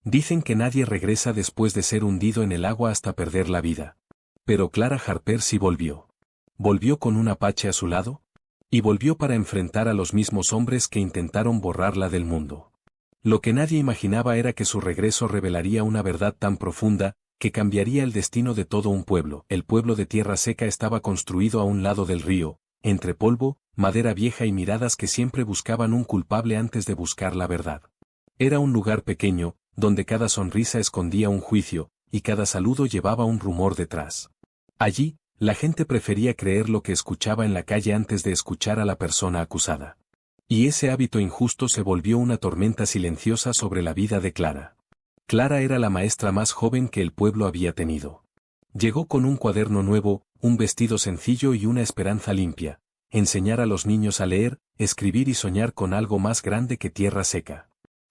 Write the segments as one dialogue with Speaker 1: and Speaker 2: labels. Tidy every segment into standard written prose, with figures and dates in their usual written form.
Speaker 1: Dicen que nadie regresa después de ser hundido en el agua hasta perder la vida. Pero Clara Harper sí volvió. Volvió con un apache a su lado. Y volvió para enfrentar a los mismos hombres que intentaron borrarla del mundo. Lo que nadie imaginaba era que su regreso revelaría una verdad tan profunda, que cambiaría el destino de todo un pueblo. El pueblo de Tierra Seca estaba construido a un lado del río, entre polvo, madera vieja y miradas que siempre buscaban un culpable antes de buscar la verdad. Era un lugar pequeño, donde cada sonrisa escondía un juicio, y cada saludo llevaba un rumor detrás. Allí, la gente prefería creer lo que escuchaba en la calle antes de escuchar a la persona acusada. Y ese hábito injusto se volvió una tormenta silenciosa sobre la vida de Clara. Clara era la maestra más joven que el pueblo había tenido. Llegó con un cuaderno nuevo, un vestido sencillo y una esperanza limpia: enseñar a los niños a leer, escribir y soñar con algo más grande que Tierra Seca.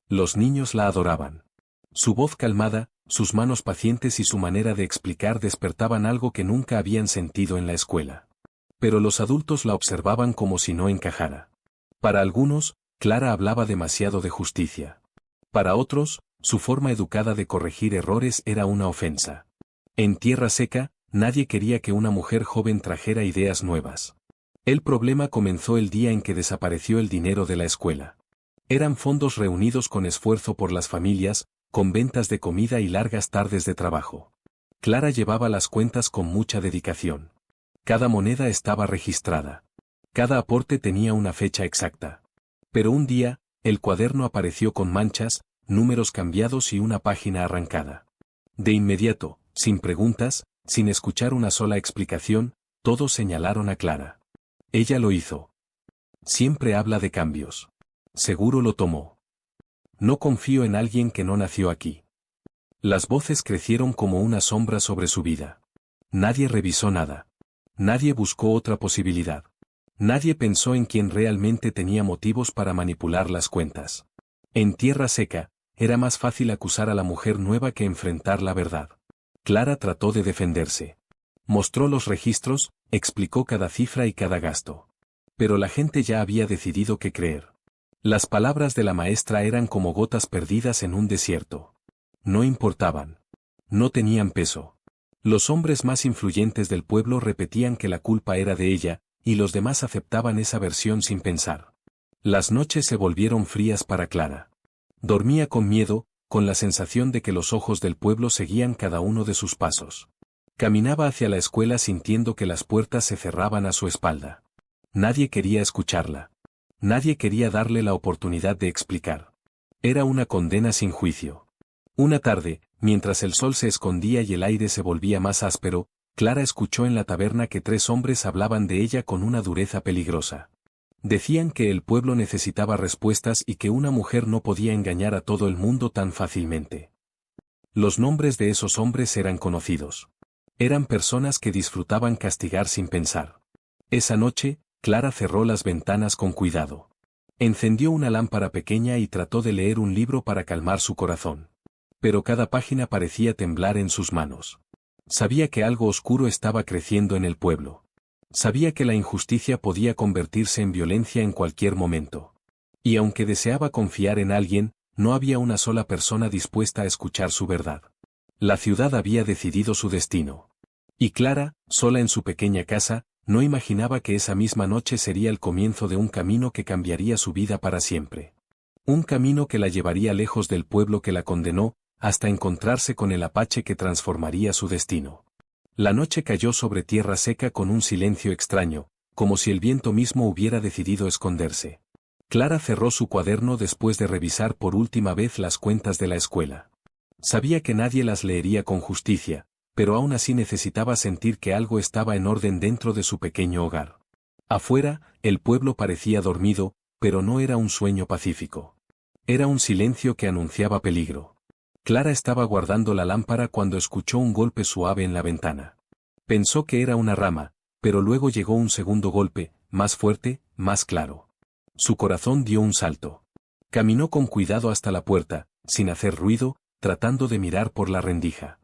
Speaker 1: Los niños la adoraban. Su voz calmada, sus manos pacientes y su manera de explicar despertaban algo que nunca habían sentido en la escuela. Pero los adultos la observaban como si no encajara. Para algunos, Clara hablaba demasiado de justicia. Para otros, su forma educada de corregir errores era una ofensa. En Tierra Seca, nadie quería que una mujer joven trajera ideas nuevas. El problema comenzó el día en que desapareció el dinero de la escuela. Eran fondos reunidos con esfuerzo por las familias, con ventas de comida y largas tardes de trabajo. Clara llevaba las cuentas con mucha dedicación. Cada moneda estaba registrada. Cada aporte tenía una fecha exacta. Pero un día, el cuaderno apareció con manchas, números cambiados y una página arrancada. De inmediato, sin preguntas, sin escuchar una sola explicación, todos señalaron a Clara. Ella lo hizo. Siempre habla de cambios. Seguro lo tomó. No confío en alguien que no nació aquí. Las voces crecieron como una sombra sobre su vida. Nadie revisó nada. Nadie buscó otra posibilidad. Nadie pensó en quién realmente tenía motivos para manipular las cuentas. En Tierra Seca, era más fácil acusar a la mujer nueva que enfrentar la verdad. Clara trató de defenderse. Mostró los registros, explicó cada cifra y cada gasto. Pero la gente ya había decidido qué creer. Las palabras de la maestra eran como gotas perdidas en un desierto. No importaban. No tenían peso. Los hombres más influyentes del pueblo repetían que la culpa era de ella, y los demás aceptaban esa versión sin pensar. Las noches se volvieron frías para Clara. Dormía con miedo, con la sensación de que los ojos del pueblo seguían cada uno de sus pasos. Caminaba hacia la escuela sintiendo que las puertas se cerraban a su espalda. Nadie quería escucharla. Nadie quería darle la oportunidad de explicar. Era una condena sin juicio. Una tarde, mientras el sol se escondía y el aire se volvía más áspero, Clara escuchó en la taberna que 3 hombres hablaban de ella con una dureza peligrosa. Decían que el pueblo necesitaba respuestas y que una mujer no podía engañar a todo el mundo tan fácilmente. Los nombres de esos hombres eran conocidos. Eran personas que disfrutaban castigar sin pensar. Esa noche, Clara cerró las ventanas con cuidado. Encendió una lámpara pequeña y trató de leer un libro para calmar su corazón. Pero cada página parecía temblar en sus manos. Sabía que algo oscuro estaba creciendo en el pueblo. Sabía que la injusticia podía convertirse en violencia en cualquier momento. Y aunque deseaba confiar en alguien, no había una sola persona dispuesta a escuchar su verdad. La ciudad había decidido su destino. Y Clara, sola en su pequeña casa, no imaginaba que esa misma noche sería el comienzo de un camino que cambiaría su vida para siempre. Un camino que la llevaría lejos del pueblo que la condenó, hasta encontrarse con el apache que transformaría su destino. La noche cayó sobre Tierra Seca con un silencio extraño, como si el viento mismo hubiera decidido esconderse. Clara cerró su cuaderno después de revisar por última vez las cuentas de la escuela. Sabía que nadie las leería con justicia, pero aún así necesitaba sentir que algo estaba en orden dentro de su pequeño hogar. Afuera, el pueblo parecía dormido, pero no era un sueño pacífico. Era un silencio que anunciaba peligro. Clara estaba guardando la lámpara cuando escuchó un golpe suave en la ventana. Pensó que era una rama, pero luego llegó un segundo golpe, más fuerte, más claro. Su corazón dio un salto. Caminó con cuidado hasta la puerta, sin hacer ruido, tratando de mirar por la rendija.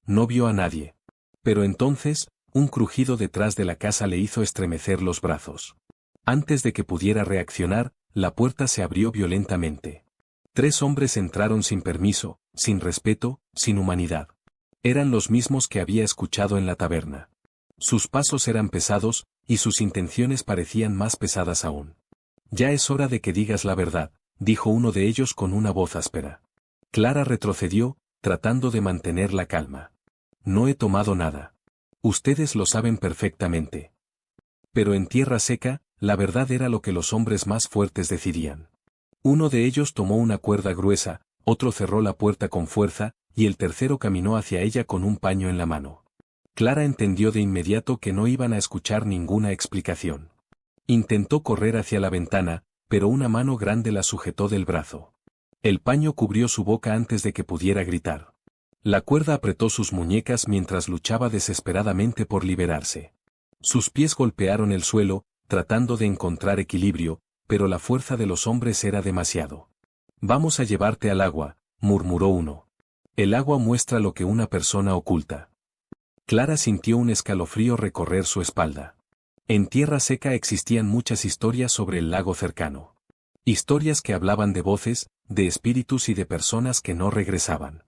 Speaker 1: No vio a nadie. Pero entonces, un crujido detrás de la casa le hizo estremecer los brazos. Antes de que pudiera reaccionar, la puerta se abrió violentamente. 3 hombres entraron sin permiso, sin respeto, sin humanidad. Eran los mismos que había escuchado en la taberna. Sus pasos eran pesados, y sus intenciones parecían más pesadas aún. Ya es hora de que digas la verdad, dijo uno de ellos con una voz áspera. Clara retrocedió, tratando de mantener la calma. No he tomado nada. Ustedes lo saben perfectamente. Pero en tierra seca, la verdad era lo que los hombres más fuertes decidían. Uno de ellos tomó una cuerda gruesa, otro cerró la puerta con fuerza, y el tercero caminó hacia ella con un paño en la mano. Clara entendió de inmediato que no iban a escuchar ninguna explicación. Intentó correr hacia la ventana, pero una mano grande la sujetó del brazo. El paño cubrió su boca antes de que pudiera gritar. La cuerda apretó sus muñecas mientras luchaba desesperadamente por liberarse. Sus pies golpearon el suelo, tratando de encontrar equilibrio, pero la fuerza de los hombres era demasiado. Vamos a llevarte al agua, murmuró uno. El agua muestra lo que una persona oculta. Clara sintió un escalofrío recorrer su espalda. En tierra seca existían muchas historias sobre el lago cercano. Historias que hablaban de voces, de espíritus y de personas que no regresaban.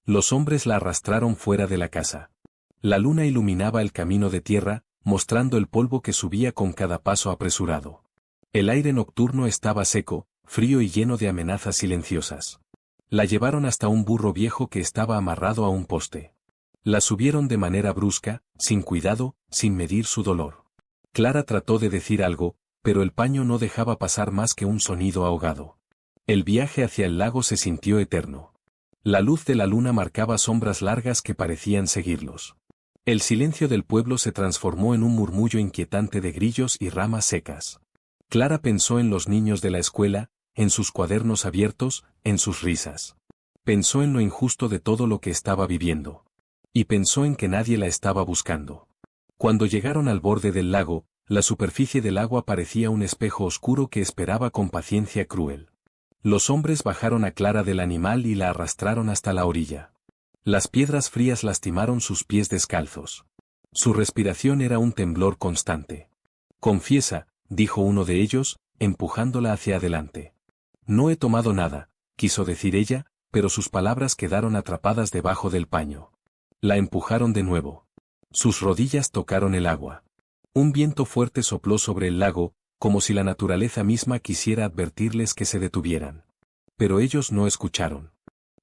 Speaker 1: Los hombres la arrastraron fuera de la casa. La luna iluminaba el camino de tierra, mostrando el polvo que subía con cada paso apresurado. El aire nocturno estaba seco, frío y lleno de amenazas silenciosas. La llevaron hasta un burro viejo que estaba amarrado a un poste. La subieron de manera brusca, sin cuidado, sin medir su dolor. Clara trató de decir algo, pero el paño no dejaba pasar más que un sonido ahogado. El viaje hacia el lago se sintió eterno. La luz de la luna marcaba sombras largas que parecían seguirlos. El silencio del pueblo se transformó en un murmullo inquietante de grillos y ramas secas. Clara pensó en los niños de la escuela, en sus cuadernos abiertos, en sus risas. Pensó en lo injusto de todo lo que estaba viviendo. Y pensó en que nadie la estaba buscando. Cuando llegaron al borde del lago, la superficie del agua parecía un espejo oscuro que esperaba con paciencia cruel. Los hombres bajaron a Clara del animal y la arrastraron hasta la orilla. Las piedras frías lastimaron sus pies descalzos. Su respiración era un temblor constante. Confiesa, dijo uno de ellos, empujándola hacia adelante. No he tomado nada, quiso decir ella, pero sus palabras quedaron atrapadas debajo del paño. La empujaron de nuevo. Sus rodillas tocaron el agua. Un viento fuerte sopló sobre el lago, como si la naturaleza misma quisiera advertirles que se detuvieran. Pero ellos no escucharon.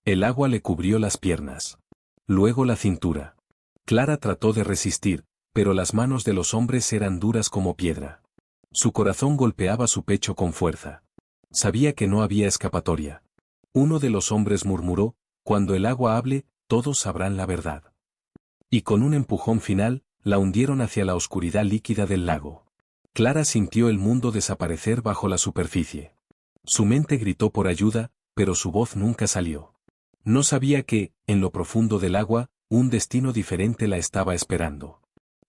Speaker 1: El agua le cubrió las piernas. Luego la cintura. Clara trató de resistir, pero las manos de los hombres eran duras como piedra. Su corazón golpeaba su pecho con fuerza. Sabía que no había escapatoria. Uno de los hombres murmuró, cuando el agua hable, todos sabrán la verdad. Y con un empujón final, la hundieron hacia la oscuridad líquida del lago. Clara sintió el mundo desaparecer bajo la superficie. Su mente gritó por ayuda, pero su voz nunca salió. No sabía que, en lo profundo del agua, un destino diferente la estaba esperando.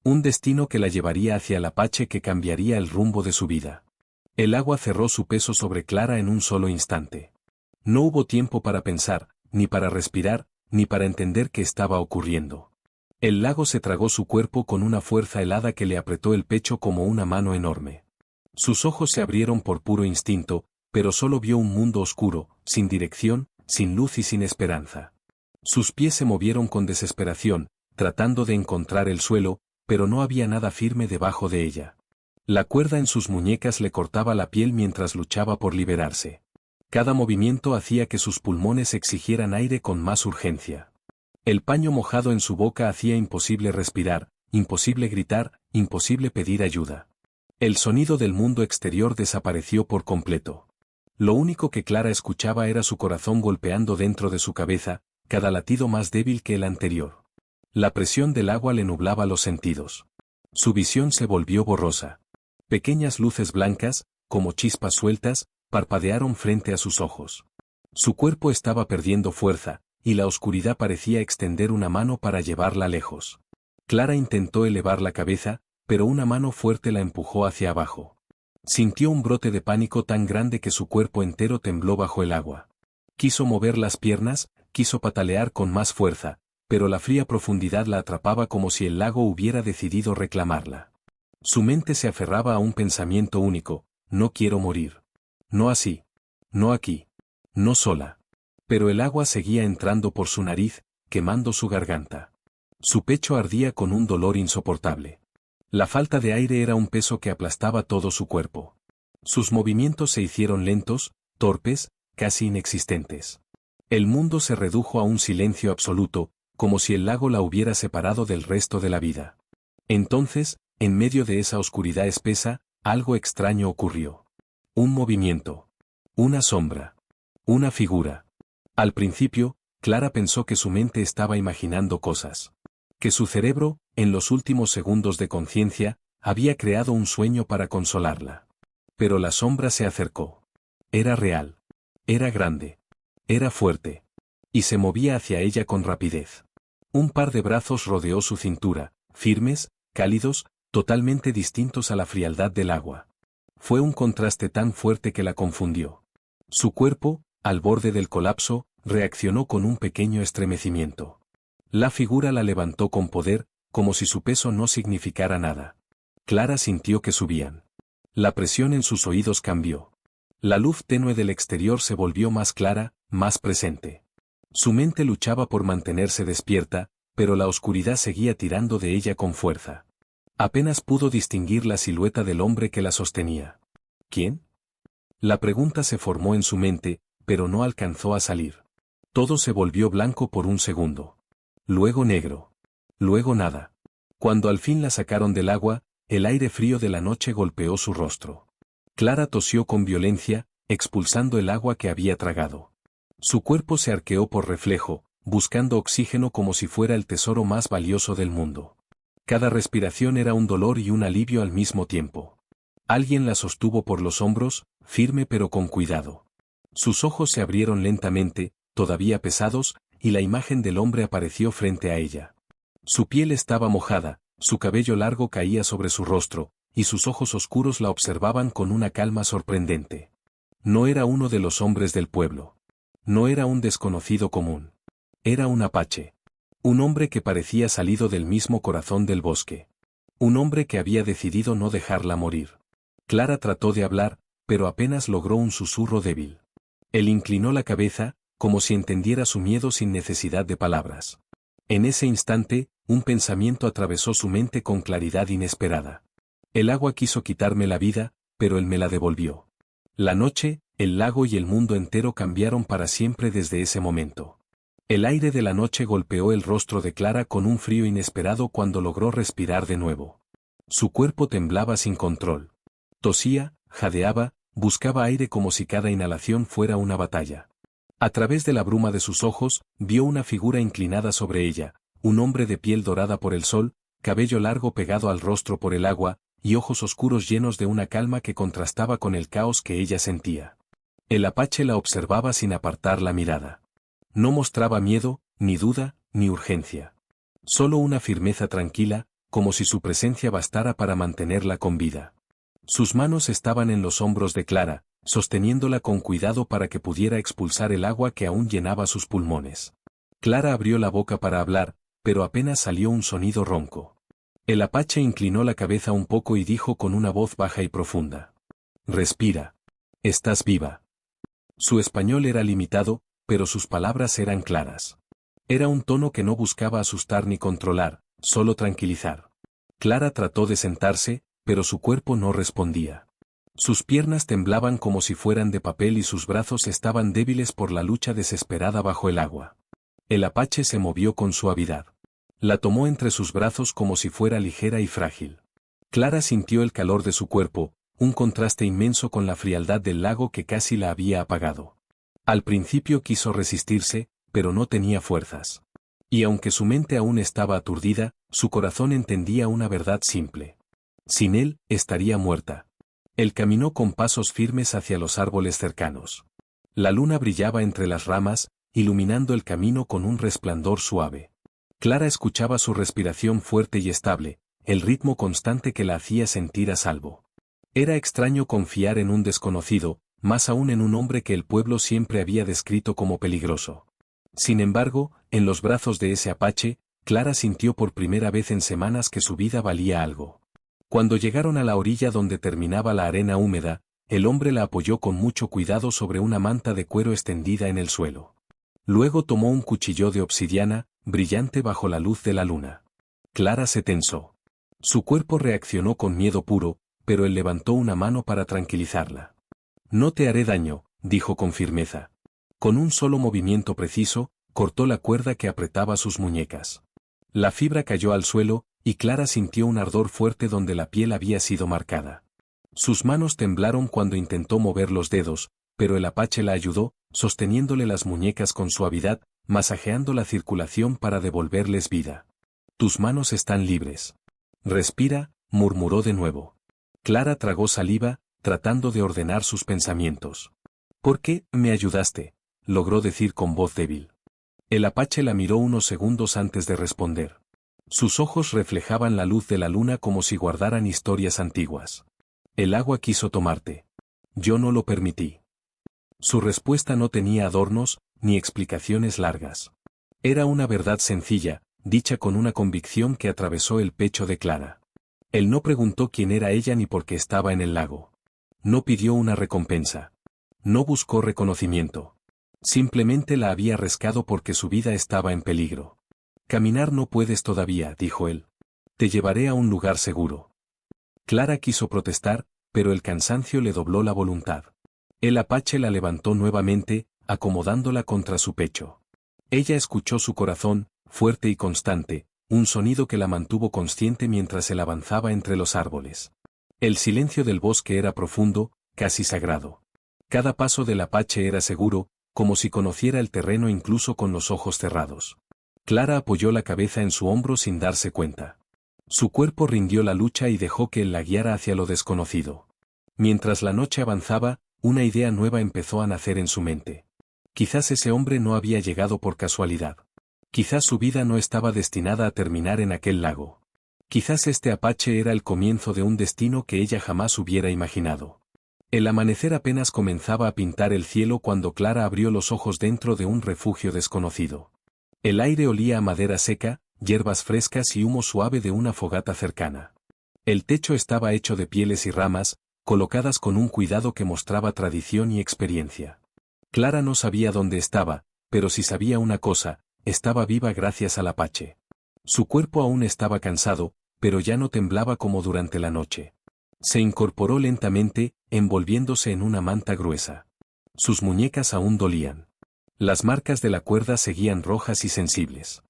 Speaker 1: Un destino que la llevaría hacia el Apache que cambiaría el rumbo de su vida. El agua cerró su peso sobre Clara en un solo instante. No hubo tiempo para pensar, ni para respirar, ni para entender qué estaba ocurriendo. El lago se tragó su cuerpo con una fuerza helada que le apretó el pecho como una mano enorme. Sus ojos se abrieron por puro instinto, pero solo vio un mundo oscuro, sin dirección, sin luz y sin esperanza. Sus pies se movieron con desesperación, tratando de encontrar el suelo, pero no había nada firme debajo de ella. La cuerda en sus muñecas le cortaba la piel mientras luchaba por liberarse. Cada movimiento hacía que sus pulmones exigieran aire con más urgencia. El paño mojado en su boca hacía imposible respirar, imposible gritar, imposible pedir ayuda. El sonido del mundo exterior desapareció por completo. Lo único que Clara escuchaba era su corazón golpeando dentro de su cabeza, cada latido más débil que el anterior. La presión del agua le nublaba los sentidos. Su visión se volvió borrosa. Pequeñas luces blancas, como chispas sueltas, parpadearon frente a sus ojos. Su cuerpo estaba perdiendo fuerza, y la oscuridad parecía extender una mano para llevarla lejos. Clara intentó elevar la cabeza, pero una mano fuerte la empujó hacia abajo. Sintió un brote de pánico tan grande que su cuerpo entero tembló bajo el agua. Quiso mover las piernas, quiso patalear con más fuerza, pero la fría profundidad la atrapaba como si el lago hubiera decidido reclamarla. Su mente se aferraba a un pensamiento único: no quiero morir. No así. No aquí. No sola. Pero el agua seguía entrando por su nariz, quemando su garganta. Su pecho ardía con un dolor insoportable. La falta de aire era un peso que aplastaba todo su cuerpo. Sus movimientos se hicieron lentos, torpes, casi inexistentes. El mundo se redujo a un silencio absoluto, como si el lago la hubiera separado del resto de la vida. Entonces, en medio de esa oscuridad espesa, algo extraño ocurrió. Un movimiento. Una sombra. Una figura. Al principio, Clara pensó que su mente estaba imaginando cosas. Que su cerebro, en los últimos segundos de conciencia, había creado un sueño para consolarla. Pero la sombra se acercó. Era real. Era grande. Era fuerte. Y se movía hacia ella con rapidez. Un par de brazos rodeó su cintura, firmes, cálidos, totalmente distintos a la frialdad del agua. Fue un contraste tan fuerte que la confundió. Su cuerpo, al borde del colapso, reaccionó con un pequeño estremecimiento. La figura la levantó con poder, como si su peso no significara nada. Clara sintió que subían. La presión en sus oídos cambió. La luz tenue del exterior se volvió más clara, más presente. Su mente luchaba por mantenerse despierta, pero la oscuridad seguía tirando de ella con fuerza. Apenas pudo distinguir la silueta del hombre que la sostenía. ¿Quién? La pregunta se formó en su mente, pero no alcanzó a salir. Todo se volvió blanco por un segundo. Luego negro. Luego nada. Cuando al fin la sacaron del agua, el aire frío de la noche golpeó su rostro. Clara tosió con violencia, expulsando el agua que había tragado. Su cuerpo se arqueó por reflejo, buscando oxígeno como si fuera el tesoro más valioso del mundo. Cada respiración era un dolor y un alivio al mismo tiempo. Alguien la sostuvo por los hombros, firme pero con cuidado. Sus ojos se abrieron lentamente, todavía pesados, y la imagen del hombre apareció frente a ella. Su piel estaba mojada, su cabello largo caía sobre su rostro, y sus ojos oscuros la observaban con una calma sorprendente. No era uno de los hombres del pueblo. No era un desconocido común. Era un apache. Un hombre que parecía salido del mismo corazón del bosque. Un hombre que había decidido no dejarla morir. Clara trató de hablar, pero apenas logró un susurro débil. Él inclinó la cabeza, como si entendiera su miedo sin necesidad de palabras. En ese instante, un pensamiento atravesó su mente con claridad inesperada. El agua quiso quitarme la vida, pero él me la devolvió. La noche, el lago y el mundo entero cambiaron para siempre desde ese momento. El aire de la noche golpeó el rostro de Clara con un frío inesperado cuando logró respirar de nuevo. Su cuerpo temblaba sin control. Tosía, jadeaba, buscaba aire como si cada inhalación fuera una batalla. A través de la bruma de sus ojos, vio una figura inclinada sobre ella, un hombre de piel dorada por el sol, cabello largo pegado al rostro por el agua, y ojos oscuros llenos de una calma que contrastaba con el caos que ella sentía. El apache la observaba sin apartar la mirada. No mostraba miedo, ni duda, ni urgencia. Solo una firmeza tranquila, como si su presencia bastara para mantenerla con vida. Sus manos estaban en los hombros de Clara, sosteniéndola con cuidado para que pudiera expulsar el agua que aún llenaba sus pulmones. Clara abrió la boca para hablar, pero apenas salió un sonido ronco. El apache inclinó la cabeza un poco y dijo con una voz baja y profunda: «Respira. Estás viva». Su español era limitado, pero sus palabras eran claras. Era un tono que no buscaba asustar ni controlar, solo tranquilizar. Clara trató de sentarse, pero su cuerpo no respondía. Sus piernas temblaban como si fueran de papel y sus brazos estaban débiles por la lucha desesperada bajo el agua. El apache se movió con suavidad. La tomó entre sus brazos como si fuera ligera y frágil. Clara sintió el calor de su cuerpo, un contraste inmenso con la frialdad del lago que casi la había apagado. Al principio quiso resistirse, pero no tenía fuerzas. Y aunque su mente aún estaba aturdida, su corazón entendía una verdad simple. Sin él, estaría muerta. Él caminó con pasos firmes hacia los árboles cercanos. La luna brillaba entre las ramas, iluminando el camino con un resplandor suave. Clara escuchaba su respiración fuerte y estable, el ritmo constante que la hacía sentir a salvo. Era extraño confiar en un desconocido, más aún en un hombre que el pueblo siempre había descrito como peligroso. Sin embargo, en los brazos de ese apache, Clara sintió por primera vez en semanas que su vida valía algo. Cuando llegaron a la orilla donde terminaba la arena húmeda, el hombre la apoyó con mucho cuidado sobre una manta de cuero extendida en el suelo. Luego tomó un cuchillo de obsidiana, brillante bajo la luz de la luna. Clara se tensó. Su cuerpo reaccionó con miedo puro, pero él levantó una mano para tranquilizarla. No te haré daño, dijo con firmeza. Con un solo movimiento preciso, cortó la cuerda que apretaba sus muñecas. La fibra cayó al suelo, y Clara sintió un ardor fuerte donde la piel había sido marcada. Sus manos temblaron cuando intentó mover los dedos, pero el apache la ayudó, sosteniéndole las muñecas con suavidad, masajeando la circulación para devolverles vida. Tus manos están libres. Respira, murmuró de nuevo. Clara tragó saliva, tratando de ordenar sus pensamientos. ¿Por qué me ayudaste?, logró decir con voz débil. El apache la miró unos segundos antes de responder. Sus ojos reflejaban la luz de la luna como si guardaran historias antiguas. El agua quiso tomarte. Yo no lo permití. Su respuesta no tenía adornos, ni explicaciones largas. Era una verdad sencilla, dicha con una convicción que atravesó el pecho de Clara. Él no preguntó quién era ella ni por qué estaba en el lago. No pidió una recompensa. No buscó reconocimiento. Simplemente la había rescatado porque su vida estaba en peligro. Caminar no puedes todavía, dijo él. Te llevaré a un lugar seguro. Clara quiso protestar, pero el cansancio le dobló la voluntad. El apache la levantó nuevamente, acomodándola contra su pecho. Ella escuchó su corazón, fuerte y constante, un sonido que la mantuvo consciente mientras él avanzaba entre los árboles. El silencio del bosque era profundo, casi sagrado. Cada paso del apache era seguro, como si conociera el terreno incluso con los ojos cerrados. Clara apoyó la cabeza en su hombro sin darse cuenta. Su cuerpo rindió la lucha y dejó que él la guiara hacia lo desconocido. Mientras la noche avanzaba, una idea nueva empezó a nacer en su mente. Quizás ese hombre no había llegado por casualidad. Quizás su vida no estaba destinada a terminar en aquel lago. Quizás este apache era el comienzo de un destino que ella jamás hubiera imaginado. El amanecer apenas comenzaba a pintar el cielo cuando Clara abrió los ojos dentro de un refugio desconocido. El aire olía a madera seca, hierbas frescas y humo suave de una fogata cercana. El techo estaba hecho de pieles y ramas, colocadas con un cuidado que mostraba tradición y experiencia. Clara no sabía dónde estaba, pero sí sabía una cosa, estaba viva gracias al apache. Su cuerpo aún estaba cansado, pero ya no temblaba como durante la noche. Se incorporó lentamente, envolviéndose en una manta gruesa. Sus muñecas aún dolían. Las marcas de la cuerda seguían rojas y sensibles.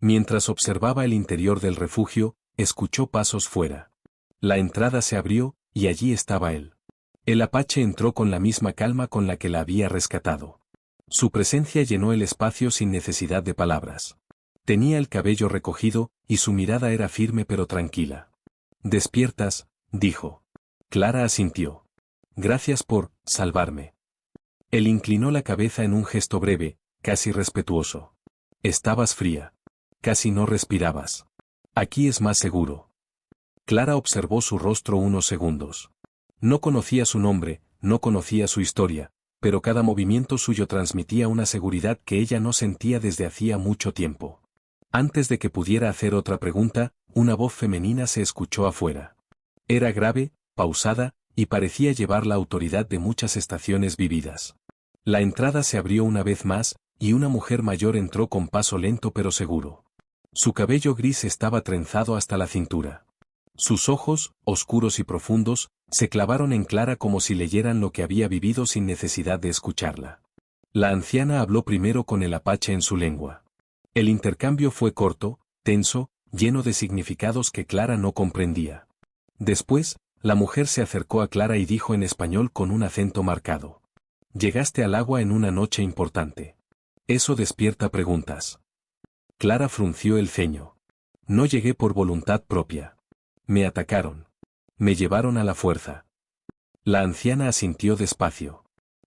Speaker 1: Mientras observaba el interior del refugio, escuchó pasos fuera. La entrada se abrió, y allí estaba él. El apache entró con la misma calma con la que la había rescatado. Su presencia llenó el espacio sin necesidad de palabras. Tenía el cabello recogido, y su mirada era firme pero tranquila. «¿Despiertas?», dijo. Clara asintió. «Gracias por salvarme». Él inclinó la cabeza en un gesto breve, casi respetuoso. «Estabas fría. Casi no respirabas. Aquí es más seguro». Clara observó su rostro unos segundos. No conocía su nombre, no conocía su historia, pero cada movimiento suyo transmitía una seguridad que ella no sentía desde hacía mucho tiempo. Antes de que pudiera hacer otra pregunta, una voz femenina se escuchó afuera. Era grave, pausada, y parecía llevar la autoridad de muchas estaciones vividas. La entrada se abrió una vez más, y una mujer mayor entró con paso lento pero seguro. Su cabello gris estaba trenzado hasta la cintura. Sus ojos, oscuros y profundos, se clavaron en Clara como si leyeran lo que había vivido sin necesidad de escucharla. La anciana habló primero con el apache en su lengua. El intercambio fue corto, tenso, lleno de significados que Clara no comprendía. Después, la mujer se acercó a Clara y dijo en español con un acento marcado. «Llegaste al agua en una noche importante. Eso despierta preguntas». Clara frunció el ceño. «No llegué por voluntad propia. Me atacaron. Me llevaron a la fuerza». La anciana asintió despacio.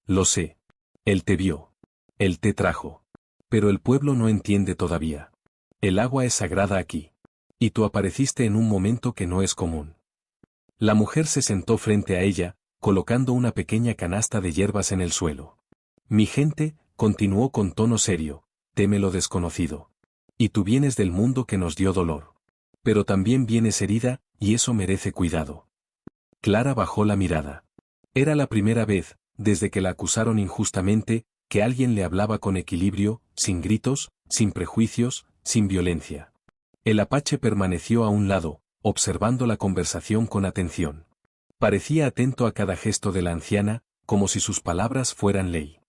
Speaker 1: «Lo sé. Él te vio. Él te trajo. Pero el pueblo no entiende todavía. El agua es sagrada aquí. Y tú apareciste en un momento que no es común». La mujer se sentó frente a ella, colocando una pequeña canasta de hierbas en el suelo. «Mi gente», continuó con tono serio, «teme lo desconocido. Y tú vienes del mundo que nos dio dolor. Pero también vienes herida, y eso merece cuidado». Clara bajó la mirada. Era la primera vez, desde que la acusaron injustamente, que alguien le hablaba con equilibrio, sin gritos, sin prejuicios, sin violencia. El apache permaneció a un lado, observando la conversación con atención. Parecía atento a cada gesto de la anciana, como si sus palabras fueran ley.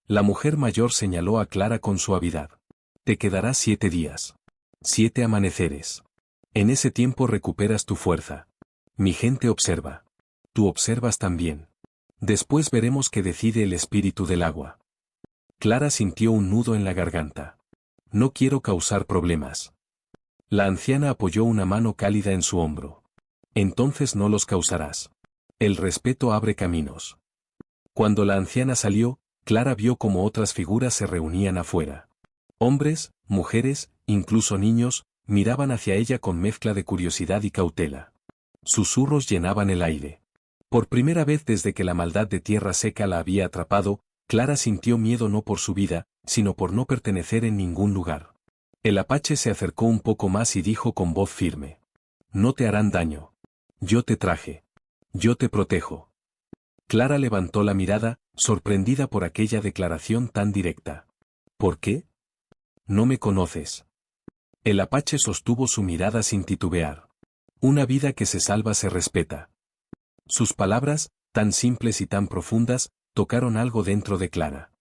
Speaker 1: La mujer mayor señaló a Clara con suavidad. Te quedarás 7 días. 7 amaneceres. En ese tiempo recuperas tu fuerza. Mi gente observa. Tú observas también. Después veremos qué decide el espíritu del agua. Clara sintió un nudo en la garganta. No quiero causar problemas. La anciana apoyó una mano cálida en su hombro. Entonces no los causarás. El respeto abre caminos. Cuando la anciana salió, Clara vio cómo otras figuras se reunían afuera. Hombres, mujeres, incluso niños, miraban hacia ella con mezcla de curiosidad y cautela. Susurros llenaban el aire. Por primera vez desde que la maldad de Tierra Seca la había atrapado, Clara sintió miedo no por su vida, sino por no pertenecer en ningún lugar. El apache se acercó un poco más y dijo con voz firme. No te harán daño. Yo te traje. Yo te protejo. Clara levantó la mirada, sorprendida por aquella declaración tan directa. ¿Por qué? No me conoces. El apache sostuvo su mirada sin titubear. Una vida que se salva se respeta. Sus palabras, tan simples y tan profundas, tocaron algo dentro de Clara.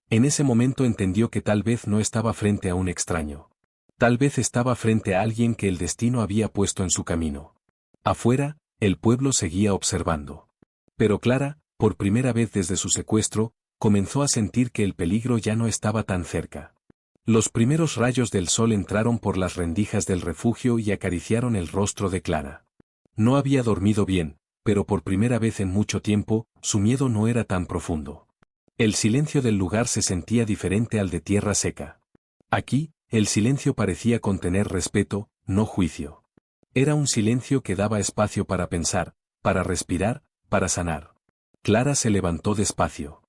Speaker 1: En ese momento entendió que tal vez no estaba frente a un extraño. Tal vez estaba frente a alguien que el destino había puesto en su camino. Afuera, el pueblo seguía observando. Pero Clara, por primera vez desde su secuestro, comenzó a sentir que el peligro ya no estaba tan cerca. Los primeros rayos del sol entraron por las rendijas del refugio y acariciaron el rostro de Clara. No había dormido bien, pero por primera vez en mucho tiempo, su miedo no era tan profundo. El silencio del lugar se sentía diferente al de Tierra Seca. Aquí, el silencio parecía contener respeto, no juicio. Era un silencio que daba espacio para pensar, para respirar, para sanar. Clara se levantó despacio.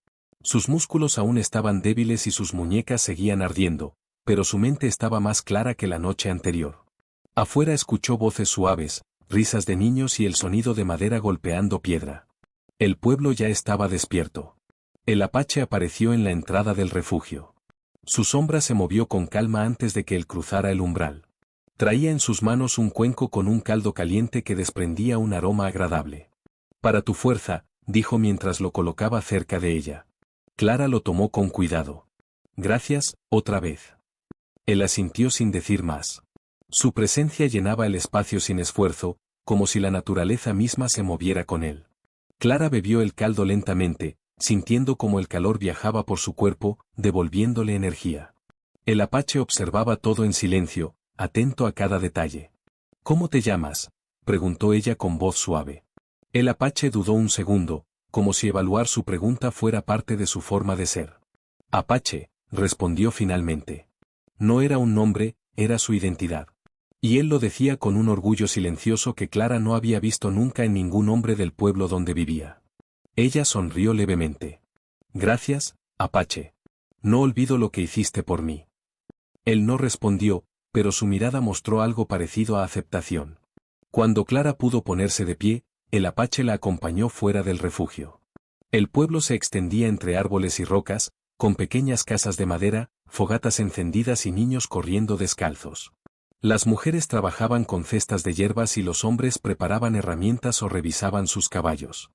Speaker 1: Sus músculos aún estaban débiles y sus muñecas seguían ardiendo, pero su mente estaba más clara que la noche anterior. Afuera escuchó voces suaves, risas de niños y el sonido de madera golpeando piedra. El pueblo ya estaba despierto. El apache apareció en la entrada del refugio. Su sombra se movió con calma antes de que él cruzara el umbral. Traía en sus manos un cuenco con un caldo caliente que desprendía un aroma agradable. Para tu fuerza, dijo mientras lo colocaba cerca de ella. Clara lo tomó con cuidado. Gracias, otra vez. Él asintió sin decir más. Su presencia llenaba el espacio sin esfuerzo, como si la naturaleza misma se moviera con él. Clara bebió el caldo lentamente, sintiendo como el calor viajaba por su cuerpo, devolviéndole energía. El apache observaba todo en silencio, atento a cada detalle. ¿Cómo te llamas?, preguntó ella con voz suave. El apache dudó un segundo, como si evaluar su pregunta fuera parte de su forma de ser. Apache, respondió finalmente. No era un nombre, era su identidad. Y él lo decía con un orgullo silencioso que Clara no había visto nunca en ningún hombre del pueblo donde vivía. Ella sonrió levemente. Gracias, Apache. No olvido lo que hiciste por mí. Él no respondió, pero su mirada mostró algo parecido a aceptación. Cuando Clara pudo ponerse de pie, el apache la acompañó fuera del refugio. El pueblo se extendía entre árboles y rocas, con pequeñas casas de madera, fogatas encendidas y niños corriendo descalzos. Las mujeres trabajaban con cestas de hierbas y los hombres preparaban herramientas o revisaban sus caballos.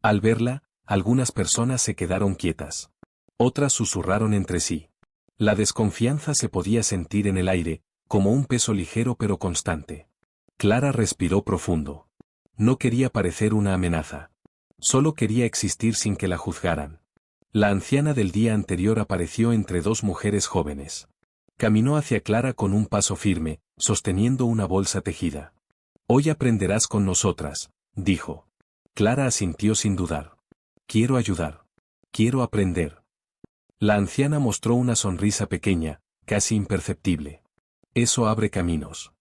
Speaker 1: Al verla, algunas personas se quedaron quietas. Otras susurraron entre sí. La desconfianza se podía sentir en el aire, como un peso ligero pero constante. Clara respiró profundo. No quería parecer una amenaza. Solo quería existir sin que la juzgaran. La anciana del día anterior apareció entre dos mujeres jóvenes. Caminó hacia Clara con un paso firme, sosteniendo una bolsa tejida. Hoy aprenderás con nosotras, dijo. Clara asintió sin dudar. Quiero ayudar. Quiero aprender. La anciana mostró una sonrisa pequeña, casi imperceptible. Eso abre caminos.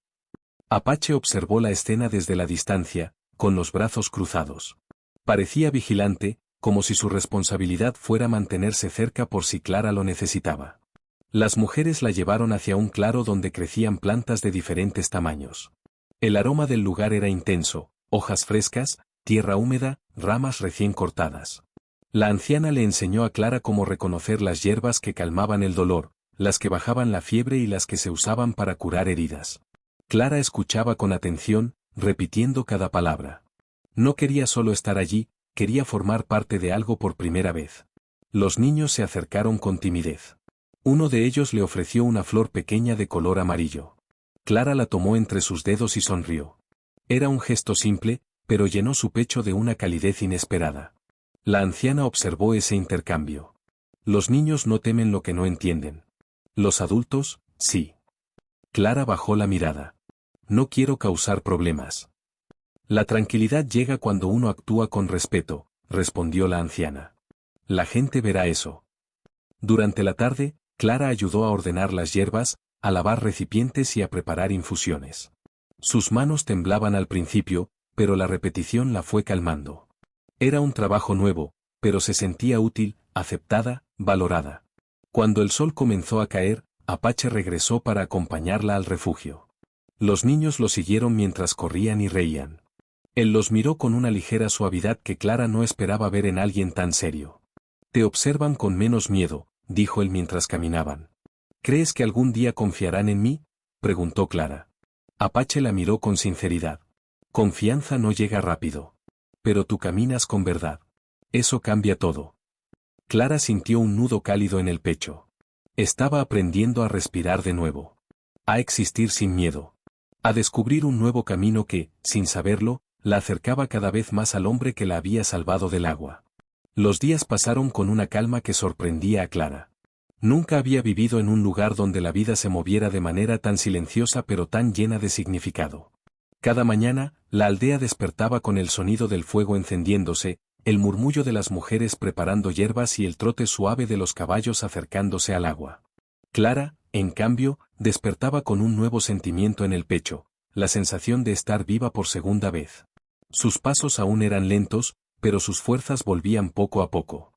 Speaker 1: Apache observó la escena desde la distancia, con los brazos cruzados. Parecía vigilante, como si su responsabilidad fuera mantenerse cerca por si Clara lo necesitaba. Las mujeres la llevaron hacia un claro donde crecían plantas de diferentes tamaños. El aroma del lugar era intenso, hojas frescas, tierra húmeda, ramas recién cortadas. La anciana le enseñó a Clara cómo reconocer las hierbas que calmaban el dolor, las que bajaban la fiebre y las que se usaban para curar heridas. Clara escuchaba con atención, repitiendo cada palabra. No quería solo estar allí, quería formar parte de algo por primera vez. Los niños se acercaron con timidez. Uno de ellos le ofreció una flor pequeña de color amarillo. Clara la tomó entre sus dedos y sonrió. Era un gesto simple, pero llenó su pecho de una calidez inesperada. La anciana observó ese intercambio. Los niños no temen lo que no entienden. Los adultos, sí. Clara bajó la mirada. No quiero causar problemas. La tranquilidad llega cuando uno actúa con respeto, respondió la anciana. La gente verá eso. Durante la tarde, Clara ayudó a ordenar las hierbas, a lavar recipientes y a preparar infusiones. Sus manos temblaban al principio, pero la repetición la fue calmando. Era un trabajo nuevo, pero se sentía útil, aceptada, valorada. Cuando el sol comenzó a caer, Apache regresó para acompañarla al refugio. Los niños lo siguieron mientras corrían y reían. Él los miró con una ligera suavidad que Clara no esperaba ver en alguien tan serio. Te observan con menos miedo, dijo él mientras caminaban. ¿Crees que algún día confiarán en mí?, preguntó Clara. Apache la miró con sinceridad. Confianza no llega rápido. Pero tú caminas con verdad. Eso cambia todo. Clara sintió un nudo cálido en el pecho. Estaba aprendiendo a respirar de nuevo. A existir sin miedo. A descubrir un nuevo camino que, sin saberlo, la acercaba cada vez más al hombre que la había salvado del agua. Los días pasaron con una calma que sorprendía a Clara. Nunca había vivido en un lugar donde la vida se moviera de manera tan silenciosa pero tan llena de significado. Cada mañana, la aldea despertaba con el sonido del fuego encendiéndose, el murmullo de las mujeres preparando hierbas y el trote suave de los caballos acercándose al agua. Clara, en cambio, despertaba con un nuevo sentimiento en el pecho, la sensación de estar viva por segunda vez. Sus pasos aún eran lentos, pero sus fuerzas volvían poco a poco.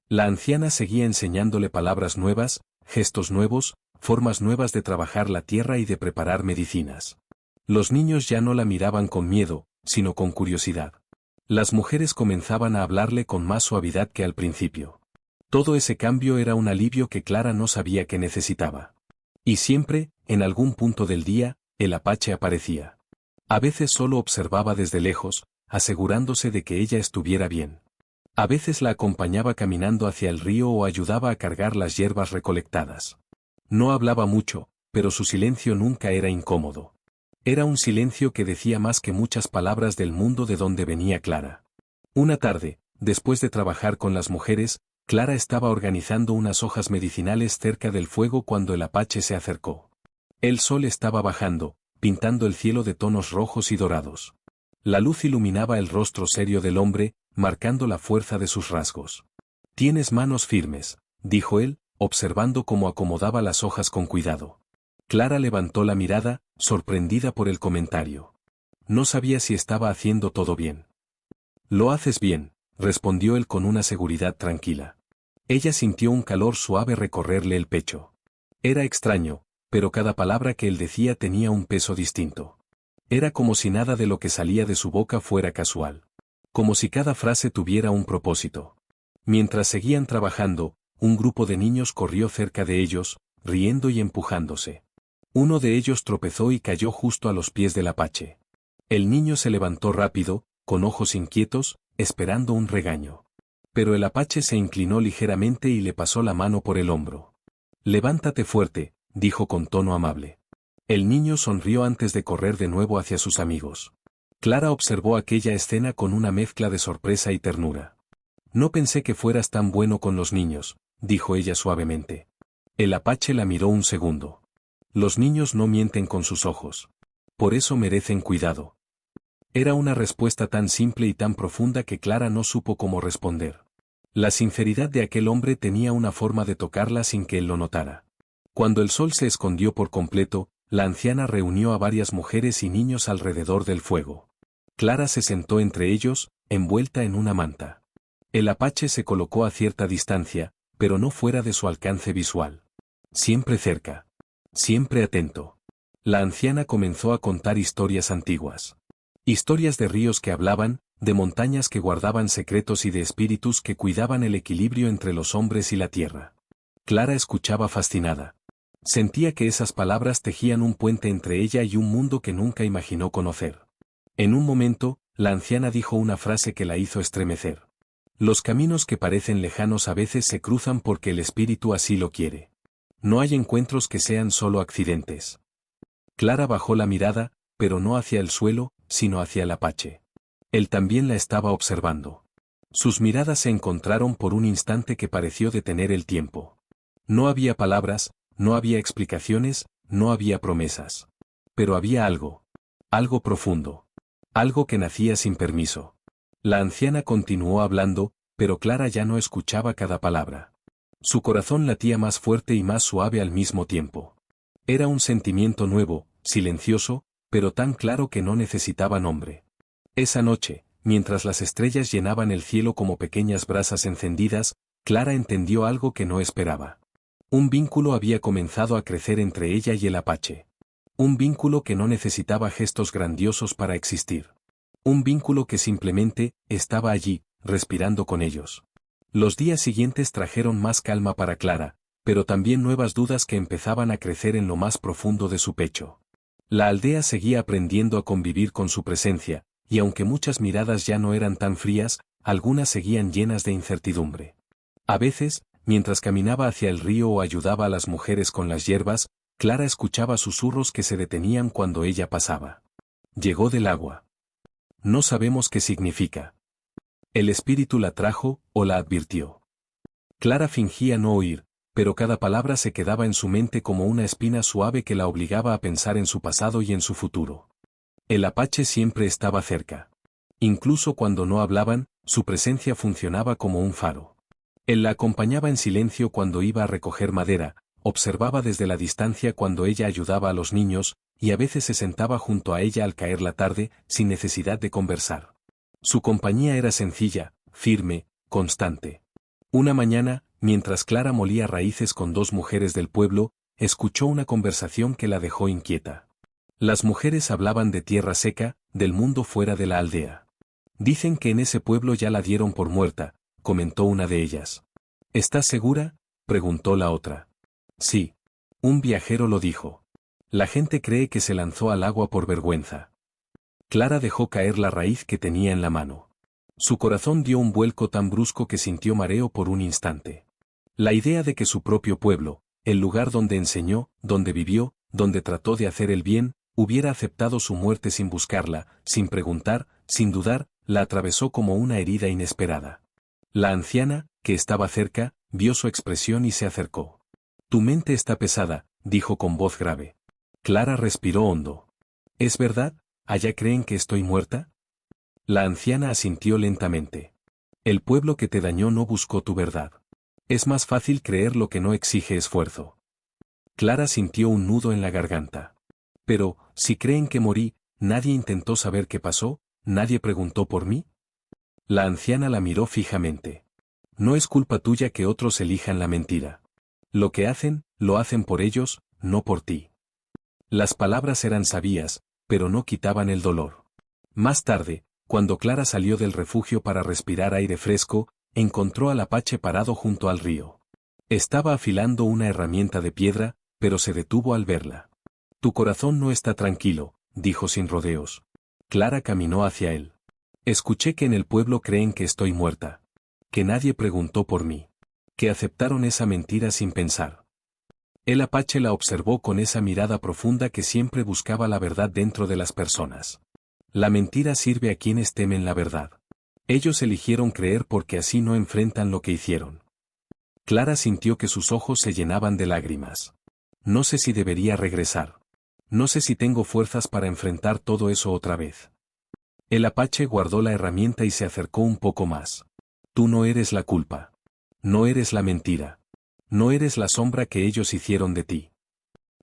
Speaker 1: La anciana seguía enseñándole palabras nuevas, gestos nuevos, formas nuevas de trabajar la tierra y de preparar medicinas. Los niños ya no la miraban con miedo, sino con curiosidad. Las mujeres comenzaban a hablarle con más suavidad que al principio. Todo ese cambio era un alivio que Clara no sabía que necesitaba. Y siempre, en algún punto del día, el Apache aparecía. A veces solo observaba desde lejos, asegurándose de que ella estuviera bien. A veces la acompañaba caminando hacia el río o ayudaba a cargar las hierbas recolectadas. No hablaba mucho, pero su silencio nunca era incómodo. Era un silencio que decía más que muchas palabras del mundo de donde venía Clara. Una tarde, después de trabajar con las mujeres, Clara estaba organizando unas hojas medicinales cerca del fuego cuando el Apache se acercó. El sol estaba bajando, pintando el cielo de tonos rojos y dorados. La luz iluminaba el rostro serio del hombre, marcando la fuerza de sus rasgos. «Tienes manos firmes», dijo él, observando cómo acomodaba las hojas con cuidado. Clara levantó la mirada, sorprendida por el comentario. No sabía si estaba haciendo todo bien. «Lo haces bien», respondió él con una seguridad tranquila. Ella sintió un calor suave recorrerle el pecho. Era extraño, pero cada palabra que él decía tenía un peso distinto. Era como si nada de lo que salía de su boca fuera casual. Como si cada frase tuviera un propósito. Mientras seguían trabajando, un grupo de niños corrió cerca de ellos, riendo y empujándose. Uno de ellos tropezó y cayó justo a los pies del Apache. El niño se levantó rápido, con ojos inquietos, esperando un regaño. Pero el Apache se inclinó ligeramente y le pasó la mano por el hombro. «Levántate fuerte», dijo con tono amable. El niño sonrió antes de correr de nuevo hacia sus amigos. Clara observó aquella escena con una mezcla de sorpresa y ternura. «No pensé que fueras tan bueno con los niños», dijo ella suavemente. El Apache la miró un segundo. «Los niños no mienten con sus ojos. Por eso merecen cuidado». Era una respuesta tan simple y tan profunda que Clara no supo cómo responder. La sinceridad de aquel hombre tenía una forma de tocarla sin que él lo notara. Cuando el sol se escondió por completo, la anciana reunió a varias mujeres y niños alrededor del fuego. Clara se sentó entre ellos, envuelta en una manta. El Apache se colocó a cierta distancia, pero no fuera de su alcance visual. Siempre cerca. Siempre atento. La anciana comenzó a contar historias antiguas. Historias de ríos que hablaban, de montañas que guardaban secretos y de espíritus que cuidaban el equilibrio entre los hombres y la tierra. Clara escuchaba fascinada. Sentía que esas palabras tejían un puente entre ella y un mundo que nunca imaginó conocer. En un momento, la anciana dijo una frase que la hizo estremecer. Los caminos que parecen lejanos a veces se cruzan porque el espíritu así lo quiere. No hay encuentros que sean solo accidentes. Clara bajó la mirada, pero no hacia el suelo, sino hacia el apache. Él también la estaba observando. Sus miradas se encontraron por un instante que pareció detener el tiempo. No había palabras, no había explicaciones, no había promesas. Pero había algo. Algo profundo. Algo que nacía sin permiso. La anciana continuó hablando, pero Clara ya no escuchaba cada palabra. Su corazón latía más fuerte y más suave al mismo tiempo. Era un sentimiento nuevo, silencioso, pero tan claro que no necesitaba nombre. Esa noche, mientras las estrellas llenaban el cielo como pequeñas brasas encendidas, Clara entendió algo que no esperaba. Un vínculo había comenzado a crecer entre ella y el apache. Un vínculo que no necesitaba gestos grandiosos para existir. Un vínculo que simplemente estaba allí, respirando con ellos. Los días siguientes trajeron más calma para Clara, pero también nuevas dudas que empezaban a crecer en lo más profundo de su pecho. La aldea seguía aprendiendo a convivir con su presencia, y aunque muchas miradas ya no eran tan frías, algunas seguían llenas de incertidumbre. A veces, mientras caminaba hacia el río o ayudaba a las mujeres con las hierbas, Clara escuchaba susurros que se detenían cuando ella pasaba. Llegó del agua. No sabemos qué significa. El espíritu la trajo, o la advirtió. Clara fingía no oír, pero cada palabra se quedaba en su mente como una espina suave que la obligaba a pensar en su pasado y en su futuro. El apache siempre estaba cerca. Incluso cuando no hablaban, su presencia funcionaba como un faro. Él la acompañaba en silencio cuando iba a recoger madera, observaba desde la distancia cuando ella ayudaba a los niños, y a veces se sentaba junto a ella al caer la tarde, sin necesidad de conversar. Su compañía era sencilla, firme, constante. Una mañana, mientras Clara molía raíces con dos mujeres del pueblo, escuchó una conversación que la dejó inquieta. Las mujeres hablaban de tierra seca, del mundo fuera de la aldea. Dicen que en ese pueblo ya la dieron por muerta, comentó una de ellas. ¿Estás segura?, preguntó la otra. Sí. Un viajero lo dijo. La gente cree que se lanzó al agua por vergüenza. Clara dejó caer la raíz que tenía en la mano. Su corazón dio un vuelco tan brusco que sintió mareo por un instante. La idea de que su propio pueblo, el lugar donde enseñó, donde vivió, donde trató de hacer el bien, hubiera aceptado su muerte sin buscarla, sin preguntar, sin dudar, la atravesó como una herida inesperada. La anciana, que estaba cerca, vio su expresión y se acercó. Tu mente está pesada, dijo con voz grave. Clara respiró hondo. ¿Es verdad? ¿Allá creen que estoy muerta? La anciana asintió lentamente. El pueblo que te dañó no buscó tu verdad. Es más fácil creer lo que no exige esfuerzo. Clara sintió un nudo en la garganta. Pero, si creen que morí, ¿nadie intentó saber qué pasó? ¿Nadie preguntó por mí? La anciana la miró fijamente. No es culpa tuya que otros elijan la mentira. Lo que hacen, lo hacen por ellos, no por ti. Las palabras eran sabias, pero no quitaban el dolor. Más tarde, cuando Clara salió del refugio para respirar aire fresco, encontró al apache parado junto al río. Estaba afilando una herramienta de piedra, pero se detuvo al verla. Tu corazón no está tranquilo, dijo sin rodeos. Clara caminó hacia él. Escuché que en el pueblo creen que estoy muerta. Que nadie preguntó por mí. Que aceptaron esa mentira sin pensar. El apache la observó con esa mirada profunda que siempre buscaba la verdad dentro de las personas. La mentira sirve a quienes temen la verdad. Ellos eligieron creer porque así no enfrentan lo que hicieron. Clara sintió que sus ojos se llenaban de lágrimas. No sé si debería regresar. No sé si tengo fuerzas para enfrentar todo eso otra vez. El apache guardó la herramienta y se acercó un poco más. Tú no eres la culpa. No eres la mentira. No eres la sombra que ellos hicieron de ti.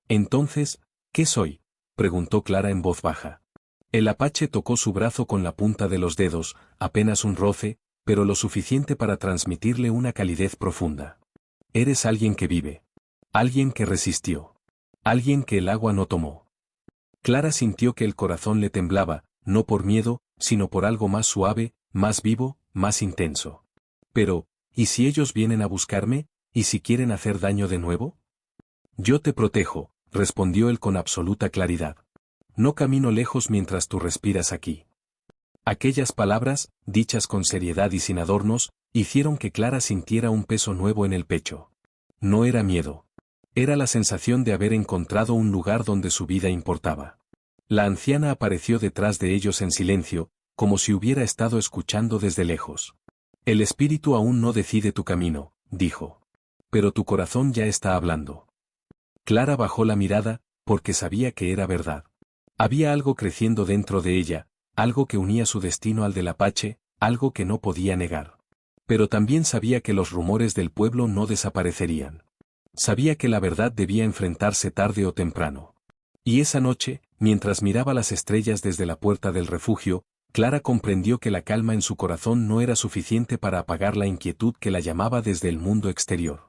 Speaker 1: Entonces, ¿qué soy?, preguntó Clara en voz baja. El apache tocó su brazo con la punta de los dedos, apenas un roce, pero lo suficiente para transmitirle una calidez profunda. Eres alguien que vive. Alguien que resistió. Alguien que el agua no tomó. Clara sintió que el corazón le temblaba, no por miedo, sino por algo más suave, más vivo, más intenso. Pero, ¿y si ellos vienen a buscarme, y si quieren hacer daño de nuevo? Yo te protejo, respondió él con absoluta claridad. No camino lejos mientras tú respiras aquí. Aquellas palabras, dichas con seriedad y sin adornos, hicieron que Clara sintiera un peso nuevo en el pecho. No era miedo. Era la sensación de haber encontrado un lugar donde su vida importaba. La anciana apareció detrás de ellos en silencio, como si hubiera estado escuchando desde lejos. El espíritu aún no decide tu camino, dijo. Pero tu corazón ya está hablando. Clara bajó la mirada, porque sabía que era verdad. Había algo creciendo dentro de ella, algo que unía su destino al del Apache, algo que no podía negar. Pero también sabía que los rumores del pueblo no desaparecerían. Sabía que la verdad debía enfrentarse tarde o temprano. Y esa noche, mientras miraba las estrellas desde la puerta del refugio, Clara comprendió que la calma en su corazón no era suficiente para apagar la inquietud que la llamaba desde el mundo exterior.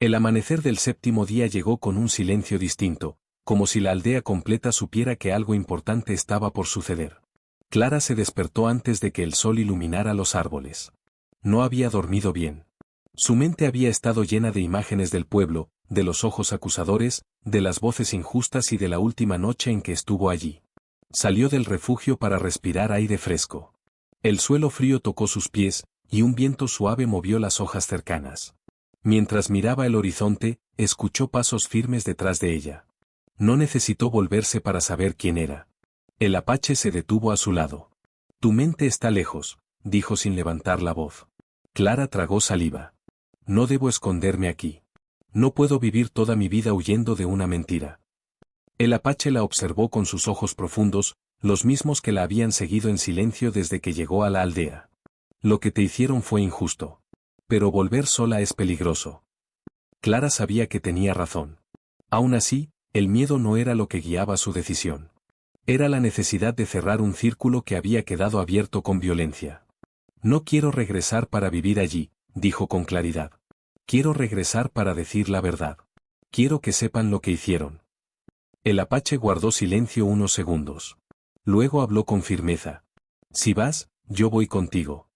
Speaker 1: El amanecer del séptimo día llegó con un silencio distinto, como si la aldea completa supiera que algo importante estaba por suceder. Clara se despertó antes de que el sol iluminara los árboles. No había dormido bien. Su mente había estado llena de imágenes del pueblo, de los ojos acusadores, de las voces injustas y de la última noche en que estuvo allí. Salió del refugio para respirar aire fresco. El suelo frío tocó sus pies, y un viento suave movió las hojas cercanas. Mientras miraba el horizonte, escuchó pasos firmes detrás de ella. No necesitó volverse para saber quién era. El Apache se detuvo a su lado. Tu mente está lejos, dijo sin levantar la voz. Clara tragó saliva. No debo esconderme aquí. No puedo vivir toda mi vida huyendo de una mentira. El Apache la observó con sus ojos profundos, los mismos que la habían seguido en silencio desde que llegó a la aldea. Lo que te hicieron fue injusto. Pero volver sola es peligroso. Clara sabía que tenía razón. Aún así, el miedo no era lo que guiaba su decisión. Era la necesidad de cerrar un círculo que había quedado abierto con violencia. No quiero regresar para vivir allí, dijo con claridad. Quiero regresar para decir la verdad. Quiero que sepan lo que hicieron. El Apache guardó silencio unos segundos. Luego habló con firmeza. Si vas, yo voy contigo.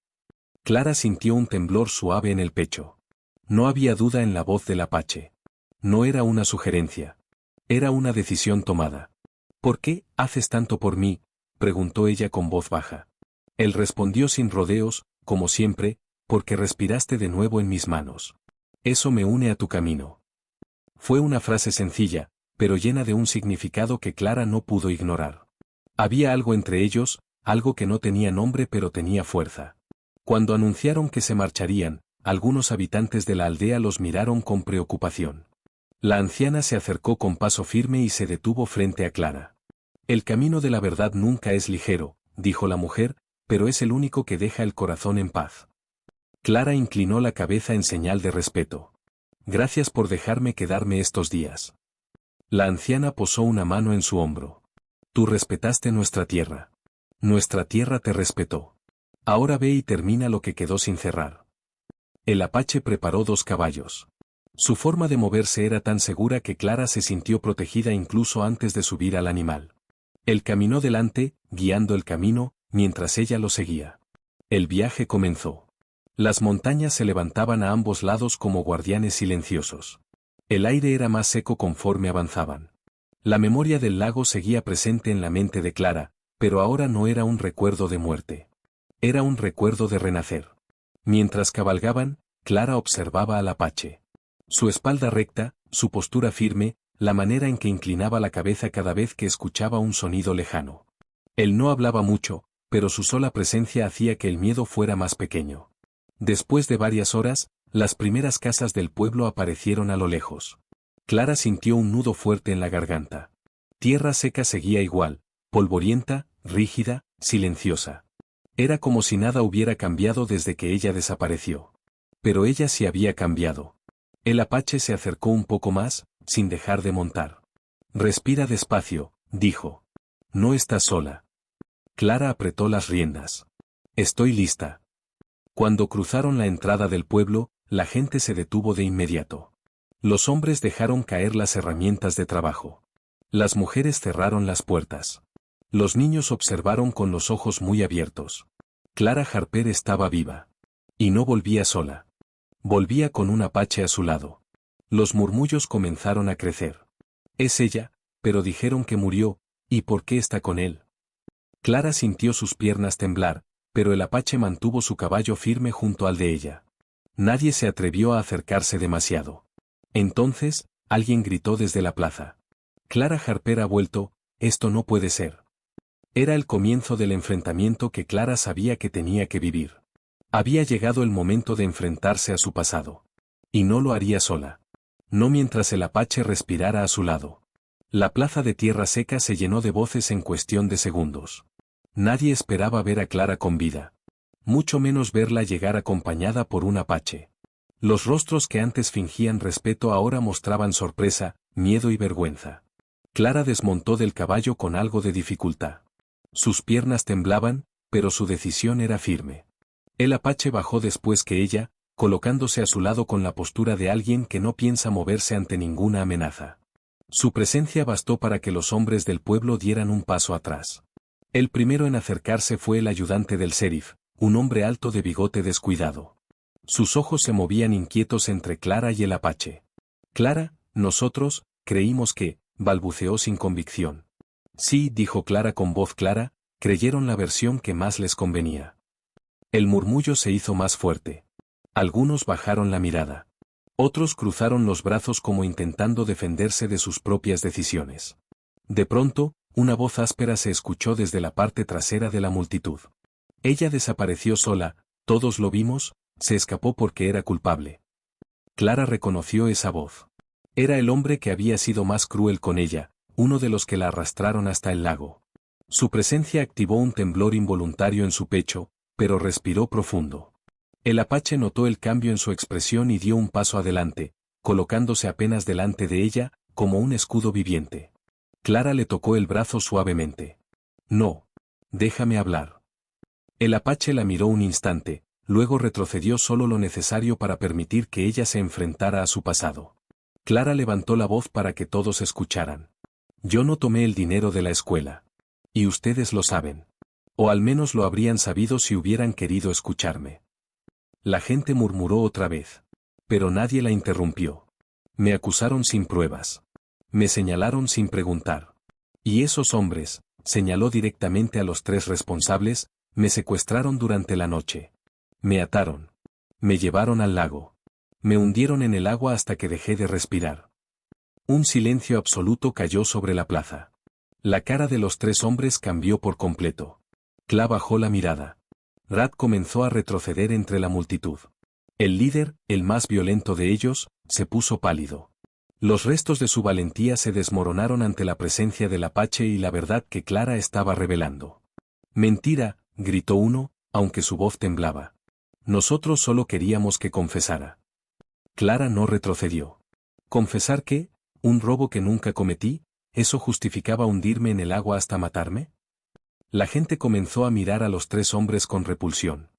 Speaker 1: Clara sintió un temblor suave en el pecho. No había duda en la voz del Apache. No era una sugerencia. Era una decisión tomada. ¿Por qué haces tanto por mí?, preguntó ella con voz baja. Él respondió sin rodeos, como siempre, porque respiraste de nuevo en mis manos. Eso me une a tu camino. Fue una frase sencilla, pero llena de un significado que Clara no pudo ignorar. Había algo entre ellos, algo que no tenía nombre pero tenía fuerza. Cuando anunciaron que se marcharían, algunos habitantes de la aldea los miraron con preocupación. La anciana se acercó con paso firme y se detuvo frente a Clara. El camino de la verdad nunca es ligero, dijo la mujer, pero es el único que deja el corazón en paz. Clara inclinó la cabeza en señal de respeto. Gracias por dejarme quedarme estos días. La anciana posó una mano en su hombro. Tú respetaste nuestra tierra. Nuestra tierra te respetó. Ahora ve y termina lo que quedó sin cerrar. El Apache preparó 2 caballos. Su forma de moverse era tan segura que Clara se sintió protegida incluso antes de subir al animal. Él caminó delante, guiando el camino, mientras ella lo seguía. El viaje comenzó. Las montañas se levantaban a ambos lados como guardianes silenciosos. El aire era más seco conforme avanzaban. La memoria del lago seguía presente en la mente de Clara, pero ahora no era un recuerdo de muerte. Era un recuerdo de renacer. Mientras cabalgaban, Clara observaba al Apache. Su espalda recta, su postura firme, la manera en que inclinaba la cabeza cada vez que escuchaba un sonido lejano. Él no hablaba mucho, pero su sola presencia hacía que el miedo fuera más pequeño. Después de varias horas, las primeras casas del pueblo aparecieron a lo lejos. Clara sintió un nudo fuerte en la garganta. Tierra seca seguía igual, polvorienta, rígida, silenciosa. Era como si nada hubiera cambiado desde que ella desapareció. Pero ella sí había cambiado. El Apache se acercó un poco más, sin dejar de montar. Respira despacio, dijo. No estás sola. Clara apretó las riendas. Estoy lista. Cuando cruzaron la entrada del pueblo, la gente se detuvo de inmediato. Los hombres dejaron caer las herramientas de trabajo. Las mujeres cerraron las puertas. Los niños observaron con los ojos muy abiertos. Clara Harper estaba viva. Y no volvía sola. Volvía con un apache a su lado. Los murmullos comenzaron a crecer. Es ella, pero dijeron que murió, ¿y por qué está con él? Clara sintió sus piernas temblar, pero el apache mantuvo su caballo firme junto al de ella. Nadie se atrevió a acercarse demasiado. Entonces, alguien gritó desde la plaza. Clara Harper ha vuelto, esto no puede ser. Era el comienzo del enfrentamiento que Clara sabía que tenía que vivir. Había llegado el momento de enfrentarse a su pasado. Y no lo haría sola. No mientras el apache respirara a su lado. La plaza de Tierra Seca se llenó de voces en cuestión de segundos. Nadie esperaba ver a Clara con vida. Mucho menos verla llegar acompañada por un apache. Los rostros que antes fingían respeto ahora mostraban sorpresa, miedo y vergüenza. Clara desmontó del caballo con algo de dificultad. Sus piernas temblaban, pero su decisión era firme. El apache bajó después que ella, colocándose a su lado con la postura de alguien que no piensa moverse ante ninguna amenaza. Su presencia bastó para que los hombres del pueblo dieran un paso atrás. El primero en acercarse fue el ayudante del sheriff, un hombre alto de bigote descuidado. Sus ojos se movían inquietos entre Clara y el apache. Clara, nosotros, creímos que, balbuceó sin convicción. Sí, dijo Clara con voz clara, creyeron la versión que más les convenía. El murmullo se hizo más fuerte. Algunos bajaron la mirada. Otros cruzaron los brazos como intentando defenderse de sus propias decisiones. De pronto, una voz áspera se escuchó desde la parte trasera de la multitud. Ella desapareció sola, todos lo vimos, se escapó porque era culpable. Clara reconoció esa voz. Era el hombre que había sido más cruel con ella, uno de los que la arrastraron hasta el lago. Su presencia activó un temblor involuntario en su pecho, pero respiró profundo. El apache notó el cambio en su expresión y dio un paso adelante, colocándose apenas delante de ella, como un escudo viviente. Clara le tocó el brazo suavemente. No. Déjame hablar. El apache la miró un instante, luego retrocedió solo lo necesario para permitir que ella se enfrentara a su pasado. Clara levantó la voz para que todos escucharan. Yo no tomé el dinero de la escuela. Y ustedes lo saben. O al menos lo habrían sabido si hubieran querido escucharme. La gente murmuró otra vez. Pero nadie la interrumpió. Me acusaron sin pruebas. Me señalaron sin preguntar. Y esos hombres, señaló directamente a los tres responsables, me secuestraron durante la noche. Me ataron. Me llevaron al lago. Me hundieron en el agua hasta que dejé de respirar. Un silencio absoluto cayó sobre la plaza. La cara de los tres hombres cambió por completo. Clara bajó la mirada. Rad comenzó a retroceder entre la multitud. El líder, el más violento de ellos, se puso pálido. Los restos de su valentía se desmoronaron ante la presencia del apache y la verdad que Clara estaba revelando. Mentira, gritó uno, aunque su voz temblaba. Nosotros solo queríamos que confesara. Clara no retrocedió. ¿Confesar qué? ¿Un robo que nunca cometí? ¿Eso justificaba hundirme en el agua hasta matarme? La gente comenzó a mirar a los tres hombres con repulsión.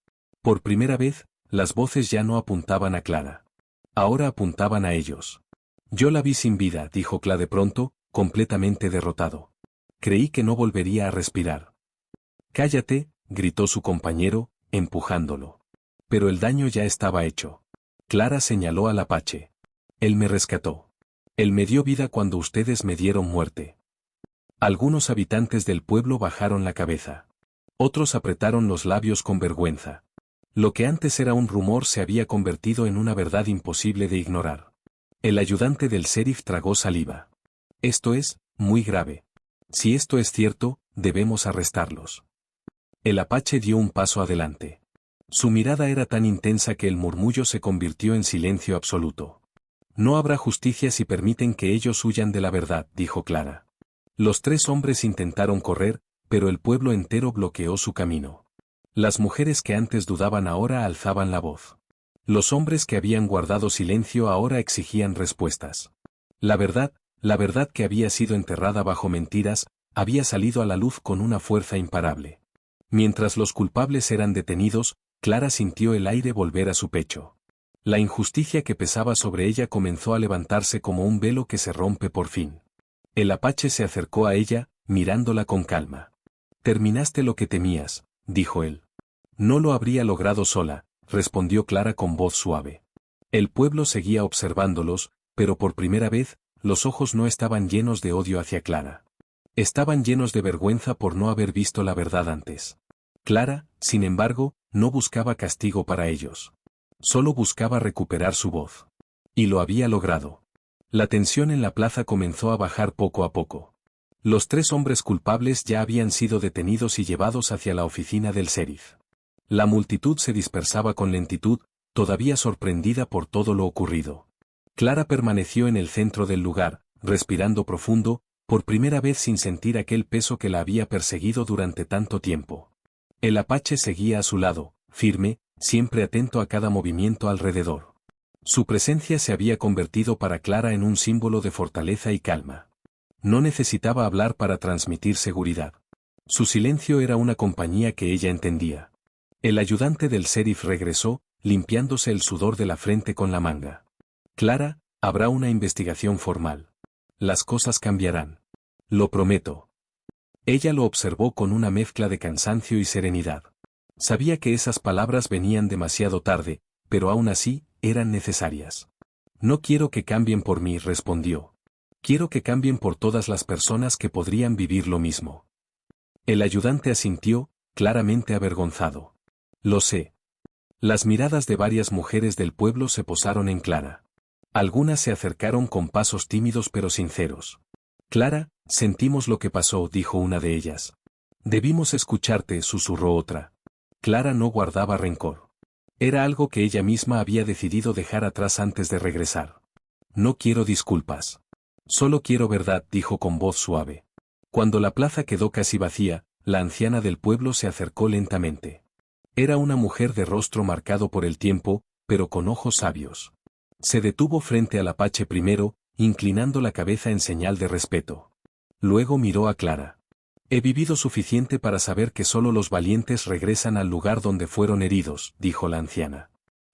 Speaker 1: Por primera vez, las voces ya no apuntaban a Clara. Ahora apuntaban a ellos. Yo la vi sin vida, dijo Clara de pronto, completamente derrotado. Creí que no volvería a respirar. Cállate, gritó su compañero, empujándolo. Pero el daño ya estaba hecho. Clara señaló al apache. Él me rescató. Él me dio vida cuando ustedes me dieron muerte. Algunos habitantes del pueblo bajaron la cabeza. Otros apretaron los labios con vergüenza. Lo que antes era un rumor se había convertido en una verdad imposible de ignorar. El ayudante del sheriff tragó saliva. Esto es, muy grave. Si esto es cierto, debemos arrestarlos. El apache dio un paso adelante. Su mirada era tan intensa que el murmullo se convirtió en silencio absoluto. No habrá justicia si permiten que ellos huyan de la verdad, dijo Clara. Los tres hombres intentaron correr, pero el pueblo entero bloqueó su camino. Las mujeres que antes dudaban ahora alzaban la voz. Los hombres que habían guardado silencio ahora exigían respuestas. La verdad que había sido enterrada bajo mentiras, había salido a la luz con una fuerza imparable. Mientras los culpables eran detenidos, Clara sintió el aire volver a su pecho. La injusticia que pesaba sobre ella comenzó a levantarse como un velo que se rompe por fin. El apache se acercó a ella, mirándola con calma. Terminaste lo que temías, dijo él. No lo habría logrado sola, respondió Clara con voz suave. El pueblo seguía observándolos, pero por primera vez, los ojos no estaban llenos de odio hacia Clara. Estaban llenos de vergüenza por no haber visto la verdad antes. Clara, sin embargo, no buscaba castigo para ellos. Solo buscaba recuperar su voz. Y lo había logrado. La tensión en la plaza comenzó a bajar poco a poco. Los 3 hombres culpables ya habían sido detenidos y llevados hacia la oficina del sheriff. La multitud se dispersaba con lentitud, todavía sorprendida por todo lo ocurrido. Clara permaneció en el centro del lugar, respirando profundo, por primera vez sin sentir aquel peso que la había perseguido durante tanto tiempo. El apache seguía a su lado, firme, siempre atento a cada movimiento alrededor. Su presencia se había convertido para Clara en un símbolo de fortaleza y calma. No necesitaba hablar para transmitir seguridad. Su silencio era una compañía que ella entendía. El ayudante del sheriff regresó, limpiándose el sudor de la frente con la manga. Clara, habrá una investigación formal. Las cosas cambiarán. Lo prometo. Ella lo observó con una mezcla de cansancio y serenidad. Sabía que esas palabras venían demasiado tarde, pero aún así, eran necesarias. No quiero que cambien por mí, respondió. Quiero que cambien por todas las personas que podrían vivir lo mismo. El ayudante asintió, claramente avergonzado. Lo sé. Las miradas de varias mujeres del pueblo se posaron en Clara. Algunas se acercaron con pasos tímidos pero sinceros. Clara, sentimos lo que pasó, dijo una de ellas. Debimos escucharte, susurró otra. Clara no guardaba rencor. Era algo que ella misma había decidido dejar atrás antes de regresar. No quiero disculpas. Solo quiero verdad, dijo con voz suave. Cuando la plaza quedó casi vacía, la anciana del pueblo se acercó lentamente. Era una mujer de rostro marcado por el tiempo, pero con ojos sabios. Se detuvo frente al apache primero, inclinando la cabeza en señal de respeto. Luego miró a Clara. He vivido suficiente para saber que solo los valientes regresan al lugar donde fueron heridos, dijo la anciana.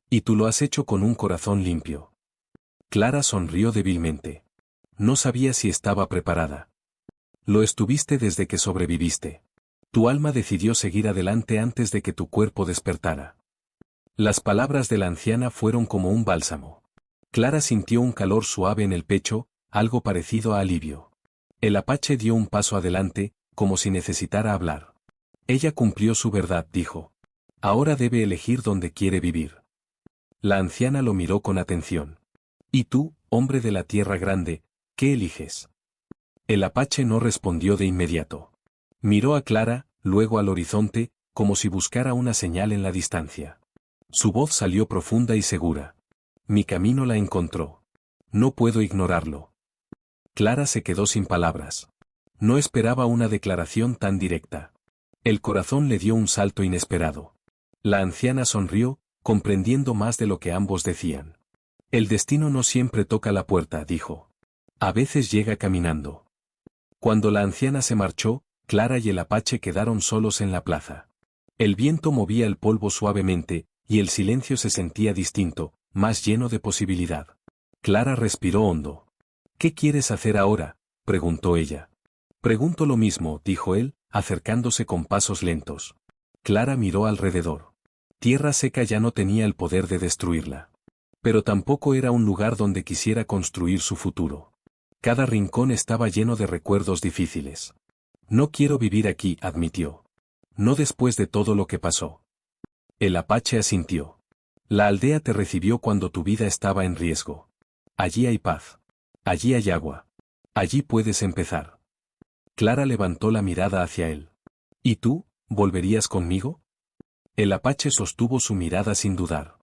Speaker 1: Y tú lo has hecho con un corazón limpio. Clara sonrió débilmente. No sabía si estaba preparada. Lo estuviste desde que sobreviviste. Tu alma decidió seguir adelante antes de que tu cuerpo despertara. Las palabras de la anciana fueron como un bálsamo. Clara sintió un calor suave en el pecho, algo parecido a alivio. El apache dio un paso adelante, como si necesitara hablar. Ella cumplió su verdad, dijo. Ahora debe elegir dónde quiere vivir. La anciana lo miró con atención. ¿Y tú, hombre de la tierra grande, qué eliges? El apache no respondió de inmediato. Miró a Clara, luego al horizonte, como si buscara una señal en la distancia. Su voz salió profunda y segura. Mi camino la encontró. No puedo ignorarlo. Clara se quedó sin palabras. No esperaba una declaración tan directa. El corazón le dio un salto inesperado. La anciana sonrió, comprendiendo más de lo que ambos decían. El destino no siempre toca la puerta, dijo. A veces llega caminando. Cuando la anciana se marchó, Clara y el apache quedaron solos en la plaza. El viento movía el polvo suavemente, y el silencio se sentía distinto, más lleno de posibilidad. Clara respiró hondo. ¿Qué quieres hacer ahora?, preguntó ella. Pregunto lo mismo, dijo él, acercándose con pasos lentos. Clara miró alrededor. Tierra seca ya no tenía el poder de destruirla. Pero tampoco era un lugar donde quisiera construir su futuro. Cada rincón estaba lleno de recuerdos difíciles. No quiero vivir aquí, admitió. No después de todo lo que pasó. El apache asintió. La aldea te recibió cuando tu vida estaba en riesgo. Allí hay paz. Allí hay agua. Allí puedes empezar. Clara levantó la mirada hacia él. ¿Y tú, volverías conmigo? El apache sostuvo su mirada sin dudar.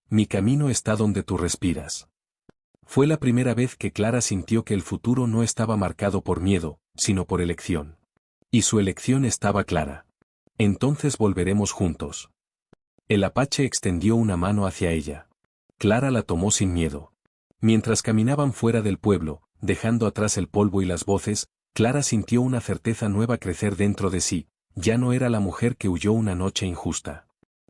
Speaker 1: Mi camino está donde tú respiras. Fue la primera vez que Clara sintió que el futuro no estaba marcado por miedo, sino por elección. Y su elección estaba clara. Entonces volveremos juntos. El apache extendió una mano hacia ella. Clara la tomó sin miedo. Mientras caminaban fuera del pueblo, dejando atrás el polvo y las voces, Clara sintió una certeza nueva crecer dentro de sí. Ya no era la mujer que huyó una noche injusta.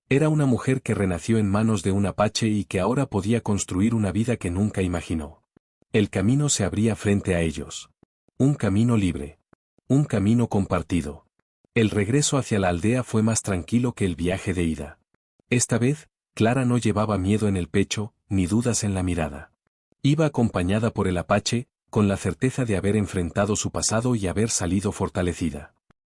Speaker 1: Era una mujer que renació en manos de un apache y que ahora podía construir una vida que nunca imaginó. El camino se abría frente a ellos. Un camino libre. Un camino compartido. El regreso hacia la aldea fue más tranquilo que el viaje de ida. Esta vez, Clara no llevaba miedo en el pecho, ni dudas en la mirada. Iba acompañada por el Apache, con la certeza de haber enfrentado su pasado y haber salido fortalecida.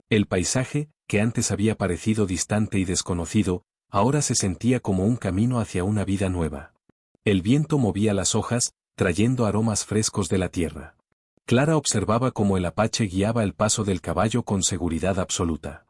Speaker 1: El paisaje, que antes había parecido distante y desconocido, ahora se sentía como un camino hacia una vida nueva. El viento movía las hojas, trayendo aromas frescos de la tierra. Clara observaba cómo el Apache guiaba el paso del caballo con seguridad absoluta.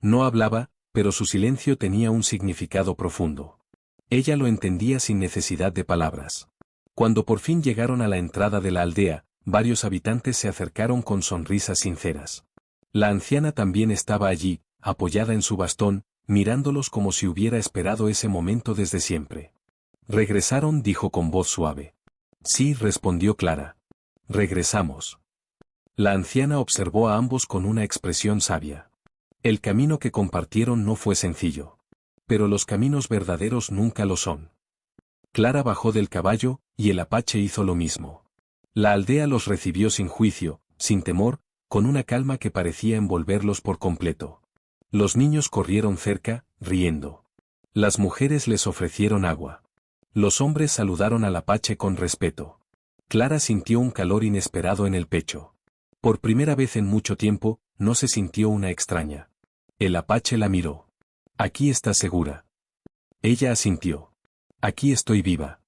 Speaker 1: No hablaba, pero su silencio tenía un significado profundo. Ella lo entendía sin necesidad de palabras. Cuando por fin llegaron a la entrada de la aldea, varios habitantes se acercaron con sonrisas sinceras. La anciana también estaba allí, apoyada en su bastón, mirándolos como si hubiera esperado ese momento desde siempre. «¿Regresaron?», dijo con voz suave. «Sí», respondió Clara. «Regresamos». La anciana observó a ambos con una expresión sabia. El camino que compartieron no fue sencillo. Pero los caminos verdaderos nunca lo son. Clara bajó del caballo, y el Apache hizo lo mismo. La aldea los recibió sin juicio, sin temor, con una calma que parecía envolverlos por completo. Los niños corrieron cerca, riendo. Las mujeres les ofrecieron agua. Los hombres saludaron al Apache con respeto. Clara sintió un calor inesperado en el pecho. Por primera vez en mucho tiempo, no se sintió una extraña. El Apache la miró. «Aquí estás segura». Ella asintió. «Aquí estoy viva».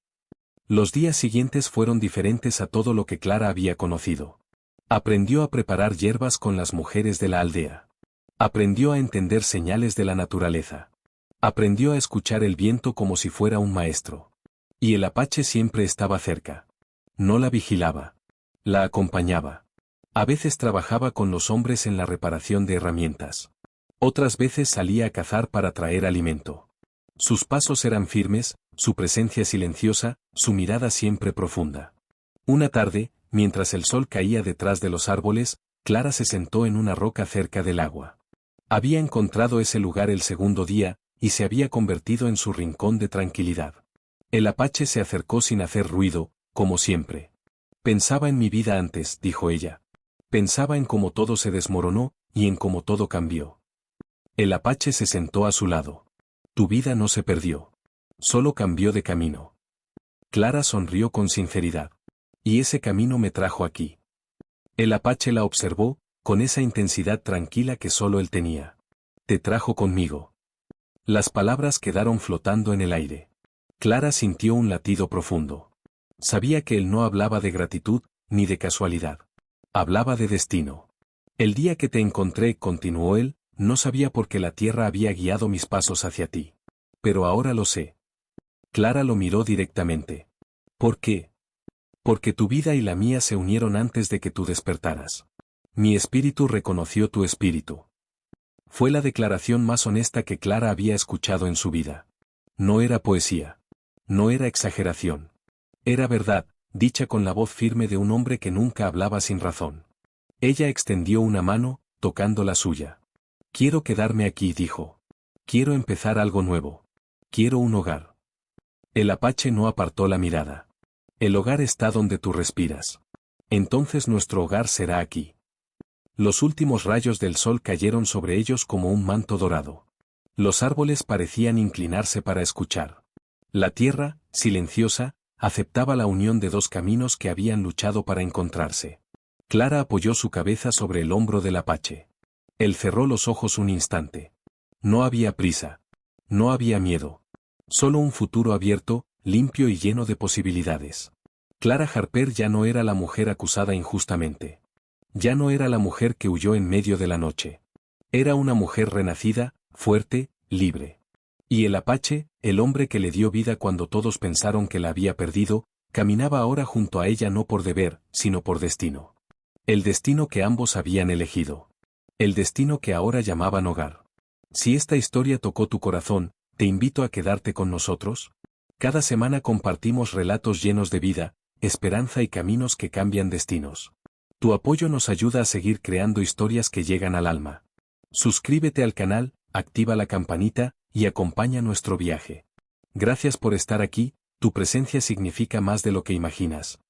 Speaker 1: Los días siguientes fueron diferentes a todo lo que Clara había conocido. Aprendió a preparar hierbas con las mujeres de la aldea. Aprendió a entender señales de la naturaleza. Aprendió a escuchar el viento como si fuera un maestro. Y el Apache siempre estaba cerca. No la vigilaba. La acompañaba. A veces trabajaba con los hombres en la reparación de herramientas. Otras veces salía a cazar para traer alimento. Sus pasos eran firmes, su presencia silenciosa, su mirada siempre profunda. Una tarde, mientras el sol caía detrás de los árboles, Clara se sentó en una roca cerca del agua. Había encontrado ese lugar el segundo día, y se había convertido en su rincón de tranquilidad. El Apache se acercó sin hacer ruido, como siempre. «Pensaba en mi vida antes», dijo ella. «Pensaba en cómo todo se desmoronó, y en cómo todo cambió». El Apache se sentó a su lado. «Tu vida no se perdió. Solo cambió de camino». Clara sonrió con sinceridad. «Y ese camino me trajo aquí». El Apache la observó, con esa intensidad tranquila que solo él tenía. «Te trajo conmigo». Las palabras quedaron flotando en el aire. Clara sintió un latido profundo. Sabía que él no hablaba de gratitud, ni de casualidad. Hablaba de destino. «El día que te encontré», continuó él, «no sabía por qué la tierra había guiado mis pasos hacia ti. Pero ahora lo sé». Clara lo miró directamente. «¿Por qué?» «Porque tu vida y la mía se unieron antes de que tú despertaras. Mi espíritu reconoció tu espíritu». Fue la declaración más honesta que Clara había escuchado en su vida. No era poesía. No era exageración. Era verdad, dicha con la voz firme de un hombre que nunca hablaba sin razón. Ella extendió una mano, tocando la suya. «Quiero quedarme aquí», dijo. «Quiero empezar algo nuevo. Quiero un hogar». El Apache no apartó la mirada. «El hogar está donde tú respiras. Entonces nuestro hogar será aquí». Los últimos rayos del sol cayeron sobre ellos como un manto dorado. Los árboles parecían inclinarse para escuchar. La tierra, silenciosa, aceptaba la unión de dos caminos que habían luchado para encontrarse. Clara apoyó su cabeza sobre el hombro del Apache. Él cerró los ojos un instante. No había prisa. No había miedo. Solo un futuro abierto, limpio y lleno de posibilidades. Clara Harper ya no era la mujer acusada injustamente. Ya no era la mujer que huyó en medio de la noche. Era una mujer renacida, fuerte, libre. Y el Apache, el hombre que le dio vida cuando todos pensaron que la había perdido, caminaba ahora junto a ella no por deber, sino por destino. El destino que ambos habían elegido. El destino que ahora llamaban hogar. Si esta historia tocó tu corazón, te invito a quedarte con nosotros. Cada semana compartimos relatos llenos de vida, esperanza y caminos que cambian destinos. Tu apoyo nos ayuda a seguir creando historias que llegan al alma. Suscríbete al canal, activa la campanita, y acompaña nuestro viaje. Gracias por estar aquí, tu presencia significa más de lo que imaginas.